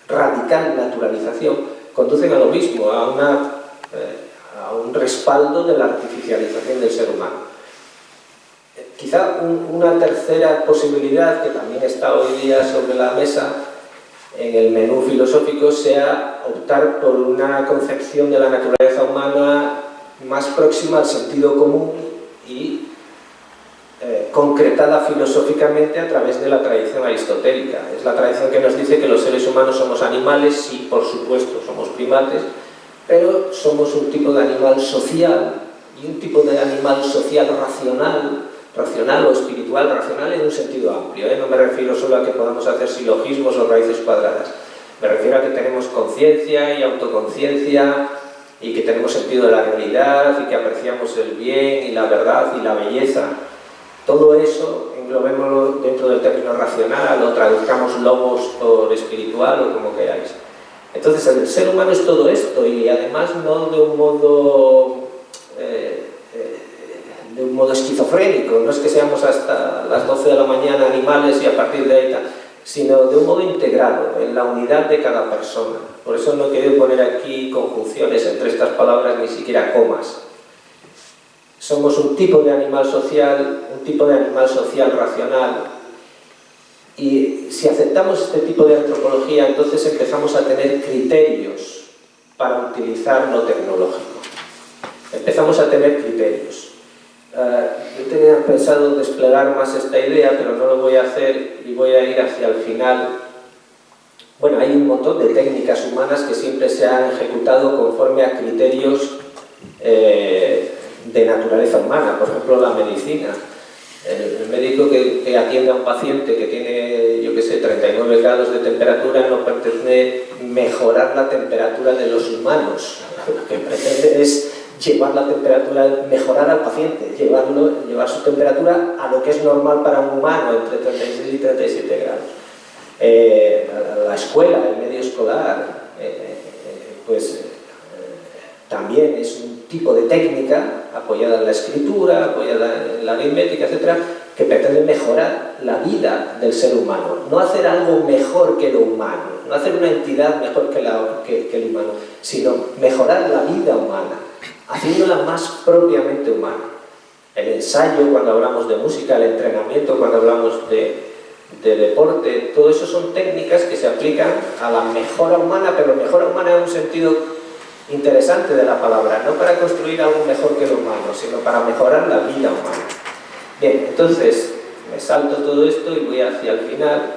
radical naturalización conducen a lo mismo, a un respaldo de la artificialización del ser humano. Quizá una tercera posibilidad que también está hoy día sobre la mesa en el menú filosófico sea optar por una concepción de la naturaleza humana más próxima al sentido común y concretada filosóficamente a través de la tradición aristotélica. Es la tradición que nos dice que los seres humanos somos animales, sí, por supuesto, somos primates, pero somos un tipo de animal social y un tipo de animal social racional o espiritual, racional en un sentido amplio. No me refiero solo a que podamos hacer silogismos o raíces cuadradas. Me refiero a que tenemos conciencia y autoconciencia y que tenemos sentido de la realidad y que apreciamos el bien y la verdad y la belleza. Todo eso, englobémoslo dentro del término racional, lo traduzcamos logos por espiritual o como queráis. Entonces, el ser humano es todo esto y además no de un modo esquizofrénico, no es que seamos hasta las 12 de la mañana animales y a partir de ahí tal, sino de un modo integrado, en la unidad de cada persona. Por eso no he querido poner aquí conjunciones entre estas palabras, ni siquiera comas. Somos un tipo de animal social racional, y si aceptamos este tipo de antropología, entonces empezamos a tener criterios para utilizar lo tecnológico. Empezamos a tener criterios. Yo tenía pensado desplegar más esta idea, pero no lo voy a hacer y voy a ir hacia el final. Bueno, hay un montón de técnicas humanas que siempre se han ejecutado conforme a criterios de naturaleza humana, por ejemplo la medicina. El médico que atiende a un paciente que tiene, yo qué sé, 39 grados de temperatura no pretende mejorar la temperatura de los humanos. Lo que pretende es llevar la temperatura, mejorar al paciente, llevar su temperatura a lo que es normal para un humano, entre 36 y 37 grados. La escuela, el medio escolar, también es un tipo de técnica apoyada en la escritura, apoyada en la aritmética, etc., que pretende mejorar la vida del ser humano, no hacer algo mejor que lo humano, no hacer una entidad mejor que el humano, sino mejorar la vida humana, haciéndola más propiamente humana. El ensayo, cuando hablamos de música, el entrenamiento, cuando hablamos de deporte, todo eso son técnicas que se aplican a la mejora humana, pero mejora humana en un sentido interesante de la palabra, no para construir algo mejor que lo humano, sino para mejorar la vida humana. Bien, entonces me salto todo esto y voy hacia el final.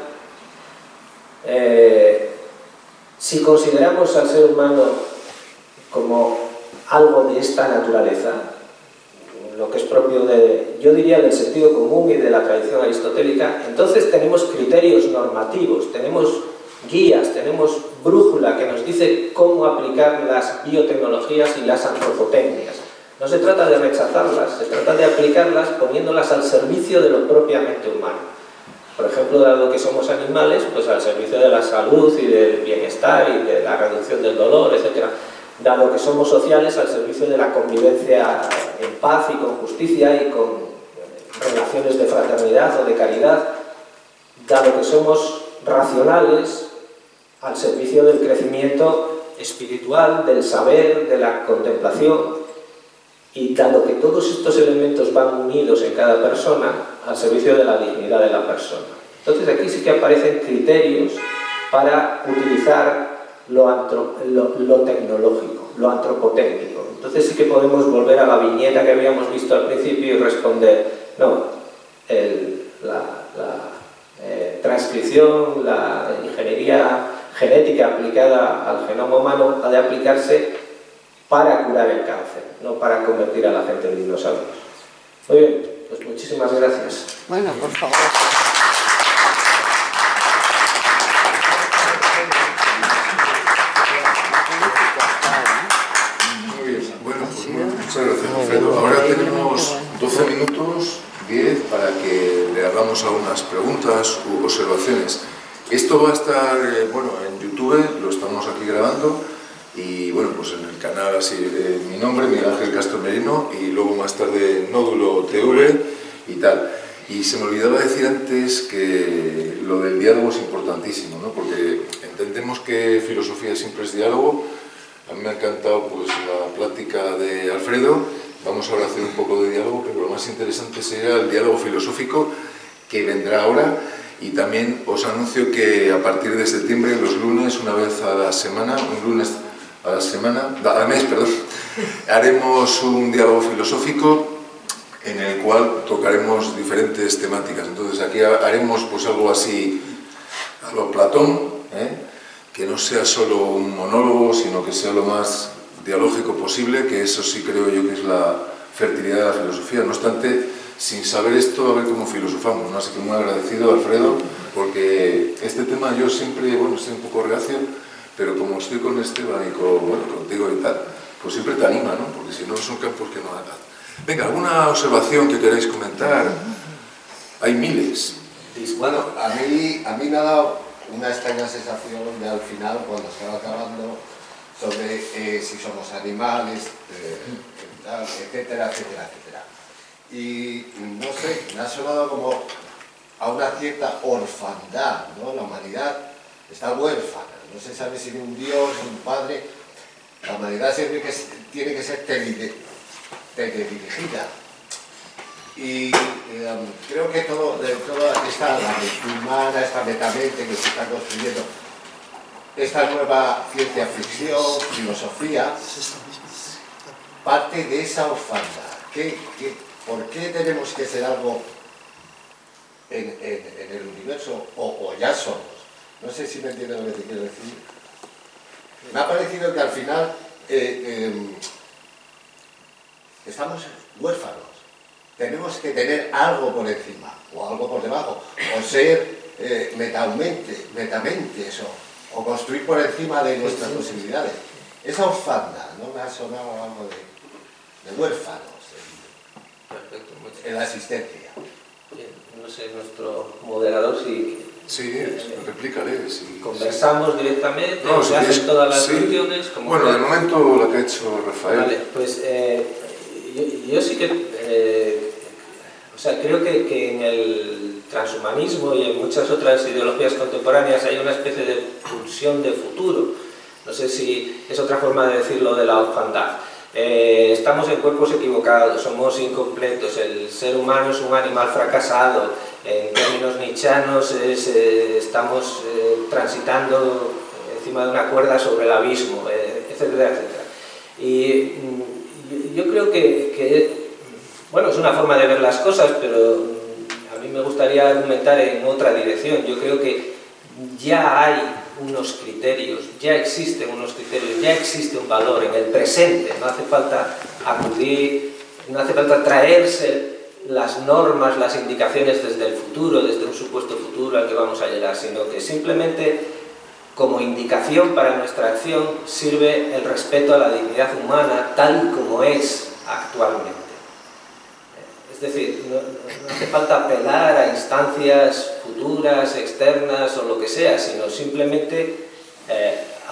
Si consideramos al ser humano como algo de esta naturaleza, lo que es propio yo diría, del sentido común y de la tradición aristotélica, entonces tenemos criterios normativos, tenemos guías, tenemos brújula que nos dice cómo aplicar las biotecnologías y las antropotecnias. No se trata de rechazarlas, se trata de aplicarlas poniéndolas al servicio de lo propiamente humano. Por ejemplo, dado que somos animales, pues al servicio de la salud y del bienestar y de la reducción del dolor, etc. Dado que somos sociales, al servicio de la convivencia en paz y con justicia y con relaciones de fraternidad o de caridad. Dado que somos racionales, al servicio del crecimiento espiritual, del saber, de la contemplación. Y dado que todos estos elementos van unidos en cada persona, al servicio de la dignidad de la persona. Entonces aquí sí que aparecen criterios para utilizar lo tecnológico, lo antropotécnico. Entonces sí que podemos volver a la viñeta que habíamos visto al principio y responder, no, la transcripción, la ingeniería genética aplicada al genoma humano ha de aplicarse para curar el cáncer, no para convertir a la gente en dinosaurios. Muy bien, pues muchísimas gracias. Bueno, por favor. Muy bien, bueno, pues muchas gracias, Alfredo. Ahora tenemos 12 minutos, 10, para que le hagamos algunas preguntas u observaciones. Esto va a estar, bueno, en YouTube, lo estamos aquí grabando, y bueno, pues en el canal así, mi nombre, Miguel Ángel Castro Merino, y luego más tarde Nódulo TV y tal. Y se me olvidaba decir antes que lo del diálogo es importantísimo, ¿no? Porque entendemos que filosofía siempre es diálogo. A mí me ha encantado pues la plática de Alfredo. Vamos ahora a hacer un poco de diálogo, pero lo más interesante será el diálogo filosófico que vendrá ahora. Y también os anuncio que a partir de septiembre, los lunes, una vez a la semana, un lunes a la semana, al mes, perdón, haremos un diálogo filosófico en el cual tocaremos diferentes temáticas. Entonces aquí haremos pues algo así a lo Platón, que no sea solo un monólogo, sino que sea lo más dialógico posible, que eso sí creo yo que es la fertilidad de la filosofía. No obstante, sin saber esto, a ver cómo filosofamos, ¿no? Así que muy agradecido, Alfredo, porque este tema yo siempre, bueno, estoy un poco reacio, pero como estoy con Esteban y contigo y tal, pues siempre te anima, ¿no? Porque si no son campos que no hagan. Venga, ¿alguna observación que queráis comentar? Hay miles. Bueno, a mí me ha dado una extraña sensación de al final, cuando estaba acabando, sobre si somos animales, etcétera, etcétera, etcétera. Y no sé, me ha sonado como a una cierta orfandad, ¿no? La humanidad está huérfana, no se sabe si de un Dios, un Padre. La humanidad siempre tiene que ser teledirigida. Y creo que toda esta la mente humana, esta metamente que se está construyendo, esta nueva ciencia ficción, filosofía, parte de esa orfandad. ¿Por qué tenemos que ser algo en el universo o ya somos? No sé si me entienden lo que te quiero decir. Me ha parecido que al final estamos huérfanos. Tenemos que tener algo por encima o algo por debajo, o ser metamente eso, o construir por encima de nuestras posibilidades. Esa orfandad, ¿no? Me ha sonado algo de huérfanos en la existencia. Bien, no sé, nuestro moderador si... Sí, replícale. Si conversamos directamente, no, se hacen todas las cuestiones. Bueno, de momento la que ha hecho Rafael. Vale, pues yo sí que O sea, creo que en el transhumanismo y en muchas otras ideologías contemporáneas hay una especie de pulsión de futuro. No sé si es otra forma de decirlo de la orfandad. Estamos en cuerpos equivocados, somos incompletos, el ser humano es un animal fracasado, en términos nietzschianos estamos transitando encima de una cuerda sobre el abismo, etcétera, etcétera. Y yo creo que bueno, es una forma de ver las cosas, pero a mí me gustaría argumentar en otra dirección. Yo creo que ya hay unos criterios, ya existen unos criterios, ya existe un valor en el presente. No hace falta acudir, no hace falta traerse las normas, las indicaciones desde el futuro, desde un supuesto futuro al que vamos a llegar, sino que simplemente como indicación para nuestra acción sirve el respeto a la dignidad humana tal y como es actualmente. Es decir, no hace falta apelar a instancias futuras, externas o lo que sea, sino simplemente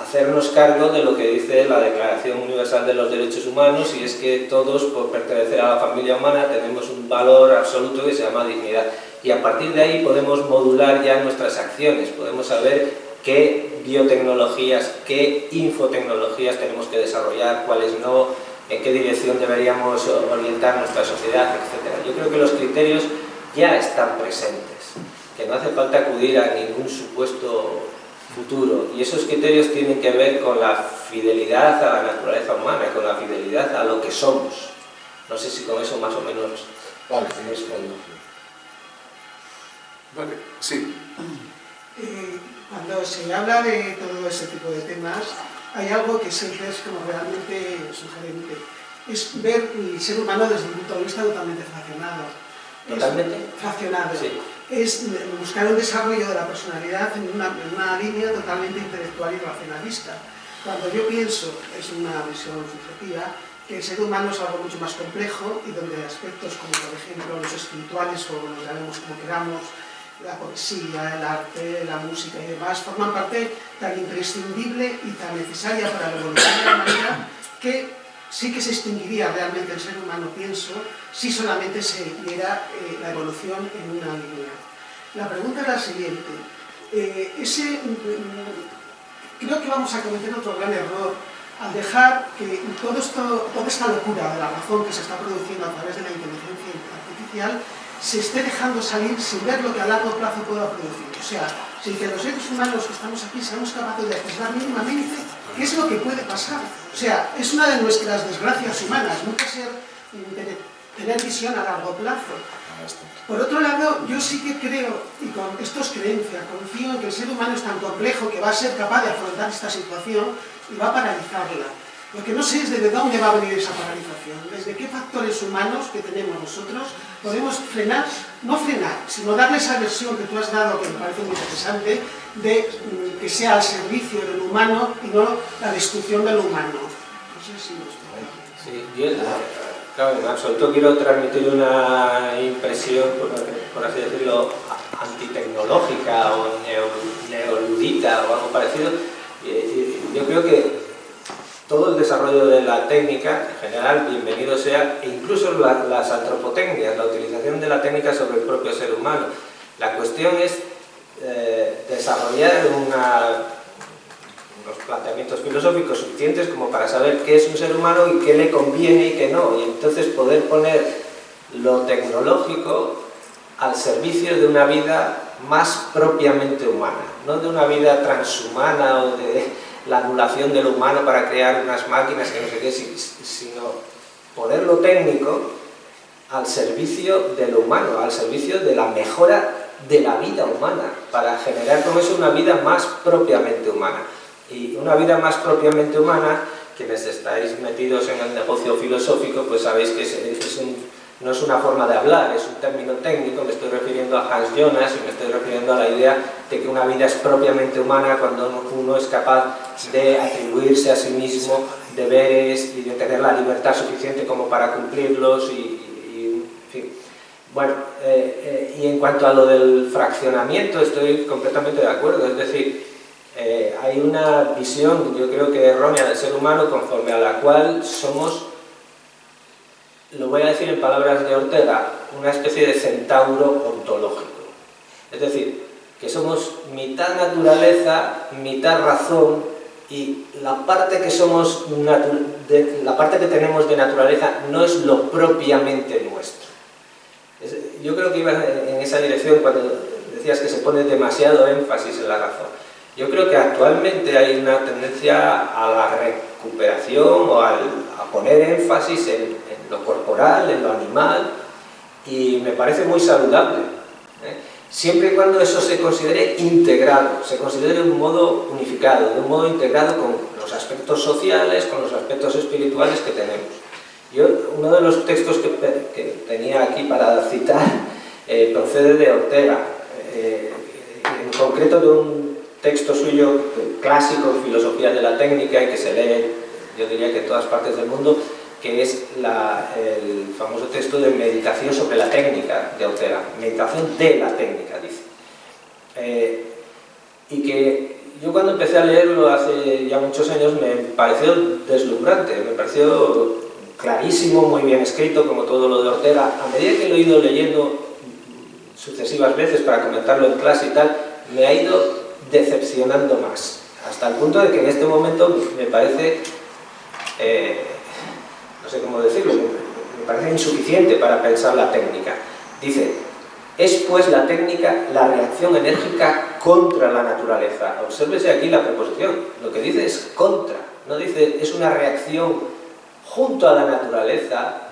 hacernos cargo de lo que dice la Declaración Universal de los Derechos Humanos, y es que todos, por pertenecer a la familia humana, tenemos un valor absoluto que se llama dignidad. Y a partir de ahí podemos modular ya nuestras acciones, podemos saber qué biotecnologías, qué infotecnologías tenemos que desarrollar, cuáles no, en qué dirección deberíamos orientar nuestra sociedad, etc. Yo creo que los criterios ya están presentes, que no hace falta acudir a ningún supuesto futuro, y esos criterios tienen que ver con la fidelidad a la naturaleza humana, con la fidelidad a lo que somos. No sé si con eso más o menos Vale, respondo. Vale, sí. Cuando se habla de todo ese tipo de temas, hay algo que siempre es como realmente sugerente. Es ver el ser humano desde un punto de vista totalmente fraccionado. ¿Totalmente? Fraccionado. Sí. Es buscar un desarrollo de la personalidad en una línea totalmente intelectual y racionalista. Cuando yo pienso, es una visión subjetiva, que el ser humano es algo mucho más complejo y donde aspectos como, por ejemplo, los espirituales, o los llamemos como queramos, la poesía, el arte, la música y demás, forman parte tan imprescindible y tan necesaria para la evolución de la humanidad que sí que se extinguiría realmente el ser humano, pienso, si solamente se viera la evolución en una línea. La pregunta es la siguiente. Creo que vamos a cometer otro gran error al dejar que toda esta locura de la razón que se está produciendo a través de la inteligencia artificial se esté dejando salir sin ver lo que a largo plazo pueda producir. O sea, sin que los seres humanos que estamos aquí seamos capaces de atisbar mínimamente qué es lo que puede pasar. O sea, es una de nuestras desgracias humanas, nunca tener visión a largo plazo. Por otro lado, yo sí que creo, y con esto es creencia, confío en que el ser humano es tan complejo que va a ser capaz de afrontar esta situación y va a paralizarla. Lo que no sé es desde dónde va a venir esa paralización, desde qué factores humanos que tenemos nosotros podemos frenar, no frenar, sino darle esa versión que tú has dado, que me parece muy interesante, de que sea al servicio del humano y no la destrucción del humano. No sé si lo estoy. Sí, yo, claro, en absoluto quiero transmitir una impresión, por así decirlo, antitecnológica o neoludita o algo parecido. Yo creo que todo el desarrollo de la técnica, en general, bienvenido sea, e incluso las antropotecnias, la utilización de la técnica sobre el propio ser humano. La cuestión es desarrollar unos planteamientos filosóficos suficientes como para saber qué es un ser humano y qué le conviene y qué no, y entonces poder poner lo tecnológico al servicio de una vida más propiamente humana, no de una vida transhumana o de la anulación de lo humano para crear unas máquinas que no sé qué, sino poner lo técnico al servicio de lo humano, al servicio de la mejora de la vida humana, para generar con eso una vida más propiamente humana. Y una vida más propiamente humana, quienes estáis metidos en el negocio filosófico, pues sabéis que no es una forma de hablar, es un término técnico. Me estoy refiriendo a Hans Jonas y me estoy refiriendo a la idea de que una vida es propiamente humana cuando uno es capaz de atribuirse a sí mismo deberes y de tener la libertad suficiente como para cumplirlos y en fin. Bueno, y en cuanto a lo del fraccionamiento, estoy completamente de acuerdo, es decir, hay una visión, yo creo que errónea del ser humano, conforme a la cual somos, lo voy a decir en palabras de Ortega, una especie de centauro ontológico. Es decir, que somos mitad naturaleza, mitad razón, y la parte que la parte que tenemos de naturaleza no es lo propiamente nuestro. Yo creo que iba en esa dirección cuando decías que se pone demasiado énfasis en la razón. Yo creo que actualmente hay una tendencia a la recuperación o a poner énfasis en lo corporal, en lo animal, y me parece muy saludable, siempre y cuando eso se considere integrado, se considere de un modo unificado, de un modo integrado con los aspectos sociales, con los aspectos espirituales que tenemos. Uno de los textos que tenía aquí para citar procede de Ortega, en concreto de un texto suyo clásico en filosofía de la técnica y que se lee, yo diría que en todas partes del mundo, que es el famoso texto de Meditación sobre la técnica de Ortega, Meditación de la técnica, dice. Y que yo cuando empecé a leerlo hace ya muchos años me pareció deslumbrante, me pareció clarísimo, muy bien escrito, como todo lo de Ortega. A medida que lo he ido leyendo sucesivas veces para comentarlo en clase y tal, me ha ido decepcionando más, hasta el punto de que en este momento me parece, no sé cómo decirlo, me parece insuficiente para pensar la técnica. Dice, es pues la técnica la reacción enérgica contra la naturaleza. Obsérvese aquí la preposición, lo que dice es contra, no dice es una reacción junto a la naturaleza,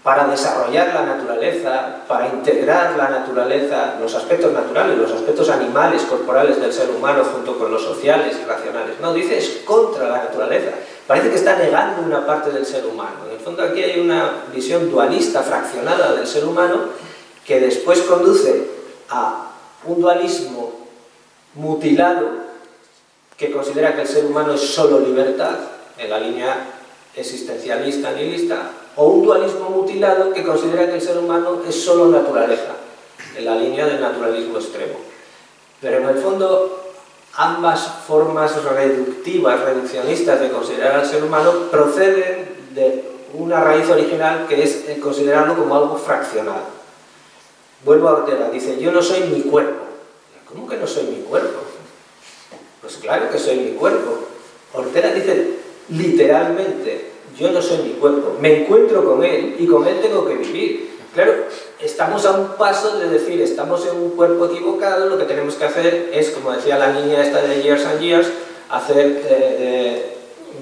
para desarrollar la naturaleza, para integrar la naturaleza, los aspectos naturales, los aspectos animales, corporales del ser humano junto con los sociales y racionales. No, dice es contra la naturaleza. Parece que está negando una parte del ser humano. En el fondo aquí hay una visión dualista, fraccionada del ser humano, que después conduce a un dualismo mutilado que considera que el ser humano es solo libertad, en la línea existencialista, nihilista, o un dualismo mutilado que considera que el ser humano es solo naturaleza, en la línea del naturalismo extremo. Pero en el fondo, ambas formas reduccionistas de considerar al ser humano proceden de una raíz original que es el considerarlo como algo fraccionado. Vuelvo a Ortega, dice, yo no soy mi cuerpo. ¿Cómo que no soy mi cuerpo? Pues claro que soy mi cuerpo. Ortega dice literalmente, yo no soy mi cuerpo, me encuentro con él y con él tengo que vivir. Claro, estamos a un paso de decir, estamos en un cuerpo equivocado, lo que tenemos que hacer es, como decía la niña esta de Years and Years, hacer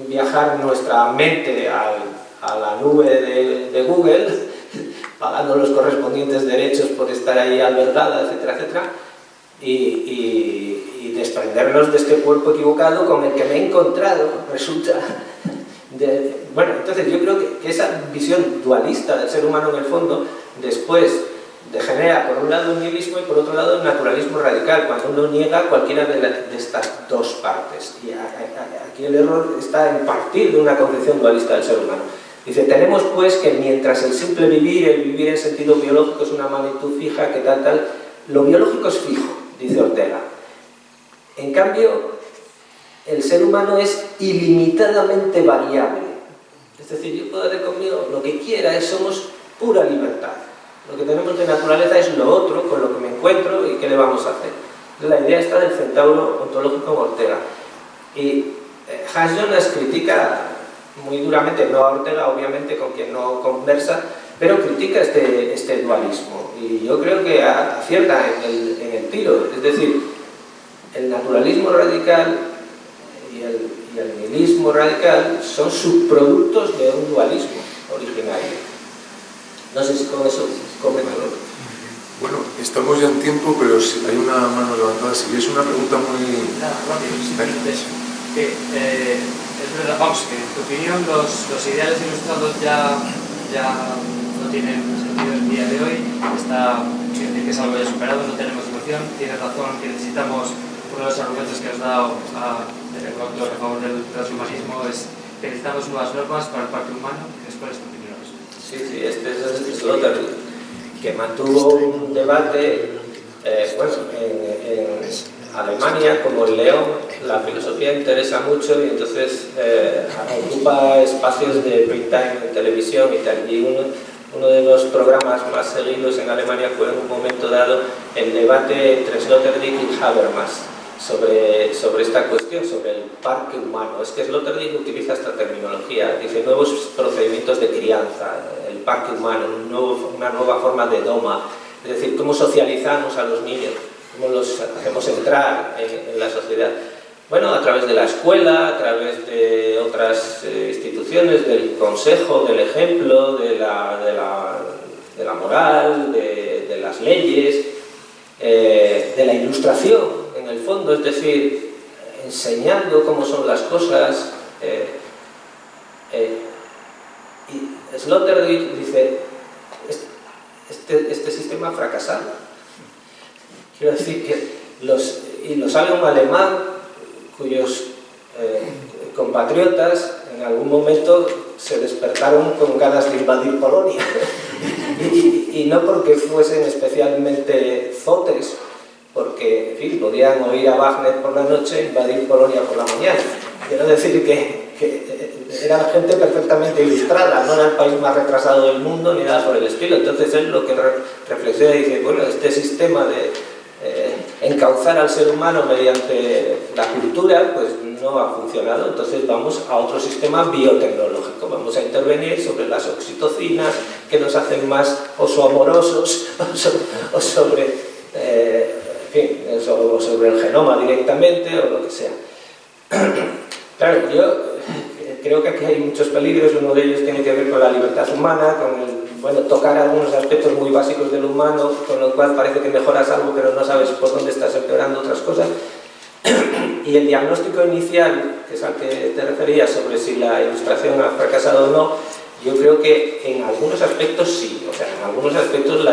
viajar nuestra mente a la nube de Google, pagando los correspondientes derechos por estar ahí albergada, etcétera, etcétera, y desprendernos de este cuerpo equivocado con el que me he encontrado, resulta. Bueno, entonces yo creo que esa visión dualista del ser humano en el fondo después degenera por un lado el nihilismo y por otro lado el naturalismo radical, cuando uno niega cualquiera de estas dos partes. Y aquí el error está en partir de una concepción dualista del ser humano. Dice, tenemos pues que mientras el simple vivir, el vivir en sentido biológico es una magnitud fija, que tal, lo biológico es fijo, dice Ortega. En cambio, el ser humano es ilimitadamente variable. Es decir, yo puedo hacer conmigo lo que quiera, somos pura libertad. Lo que tenemos de naturaleza es lo otro, con lo que me encuentro y qué le vamos a hacer. La idea está del centauro ontológico en Ortega. Y Hans Jonas critica muy duramente, no a Ortega, obviamente, con quien no conversa, pero critica este dualismo. Y yo creo que acierta en el tiro. Es decir, el naturalismo radical y el nihilismo radical son subproductos de un dualismo originario. No sé si con eso comento. Bueno, estamos ya en tiempo, pero si hay una mano levantada, si es una pregunta muy... Nada, rápido, simplemente eso. Es verdad, vamos, que en tu opinión los ideales ilustrados ya no tienen sentido el día de hoy, quiere decir que es algo ya superado, no tenemos solución, tienes razón que necesitamos, uno de los argumentos que has dado el autor a favor del transhumanismo es que necesitamos nuevas normas para el pacto humano. ¿Cuál es tu opinión? Sí, este es Sloterdijk, que mantuvo un debate, en Alemania, como en León, la filosofía interesa mucho y entonces ocupa espacios de print time en televisión y tal. Y uno de los programas más seguidos en Alemania fue en un momento dado el debate entre Sloterdijk y Habermas sobre esta cuestión, sobre el parque humano. Es que Sloterdijk utiliza esta terminología, dice nuevos procedimientos de crianza, el parque humano, una nueva forma de doma, es decir, cómo socializamos a los niños, cómo los hacemos entrar en la sociedad. Bueno, a través de la escuela, a través de otras instituciones, del consejo, del ejemplo, de la moral, de las leyes, de la ilustración, en el fondo, es decir, enseñando cómo son las cosas. Y Sloterdijk dice, este sistema ha fracasado. Quiero decir que y lo sabe un alemán cuyos compatriotas en algún momento se despertaron con ganas de invadir Polonia y no porque fuesen especialmente zotes, porque en fin, podían oír a Wagner por la noche e invadir Polonia por la mañana. Quiero decir que era gente perfectamente ilustrada, no era el país más retrasado del mundo ni nada por el estilo. Entonces él lo que reflexiona y dice, bueno, este sistema de encauzar al ser humano mediante la cultura, pues no ha funcionado. Entonces vamos a otro sistema biotecnológico, vamos a intervenir sobre las oxitocinas que nos hacen más oso-amorosos o sobre, o sobre el genoma directamente o lo que sea. Claro, yo creo que aquí hay muchos peligros. Uno de ellos tiene que ver con la libertad humana, con tocar algunos aspectos muy básicos del humano, con lo cual parece que mejoras algo pero no sabes por dónde estás empeorando otras cosas. Y el diagnóstico inicial, que es al que te referías, sobre si la ilustración ha fracasado o no, yo creo que en algunos aspectos sí. O sea, en algunos aspectos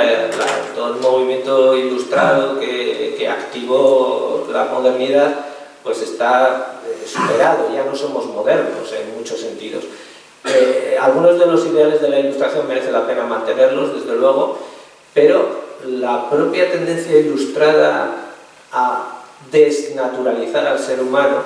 todo el movimiento ilustrado que activó la modernidad pues está superado, ya no somos modernos en muchos sentidos. Algunos de los ideales de la ilustración merece la pena mantenerlos, desde luego, pero la propia tendencia ilustrada a desnaturalizar al ser humano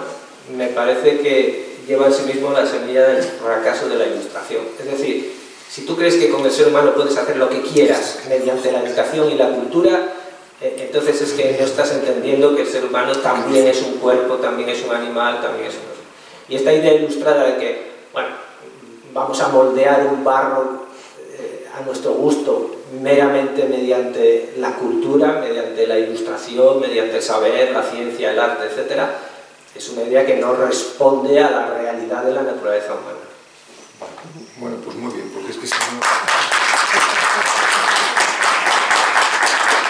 me parece que lleva en sí mismo la semilla del fracaso de la ilustración. Es decir, si tú crees que con el ser humano puedes hacer lo que quieras mediante la educación y la cultura, entonces es que no estás entendiendo que el ser humano también es un cuerpo, también es un animal, también es un... Y esta idea ilustrada de que, bueno, vamos a moldear un barro a nuestro gusto meramente mediante la cultura, mediante la ilustración, mediante el saber, la ciencia, el arte, etc., es una idea que no responde a la realidad de la naturaleza humana. Bueno, pues muy bien, porque es que si no...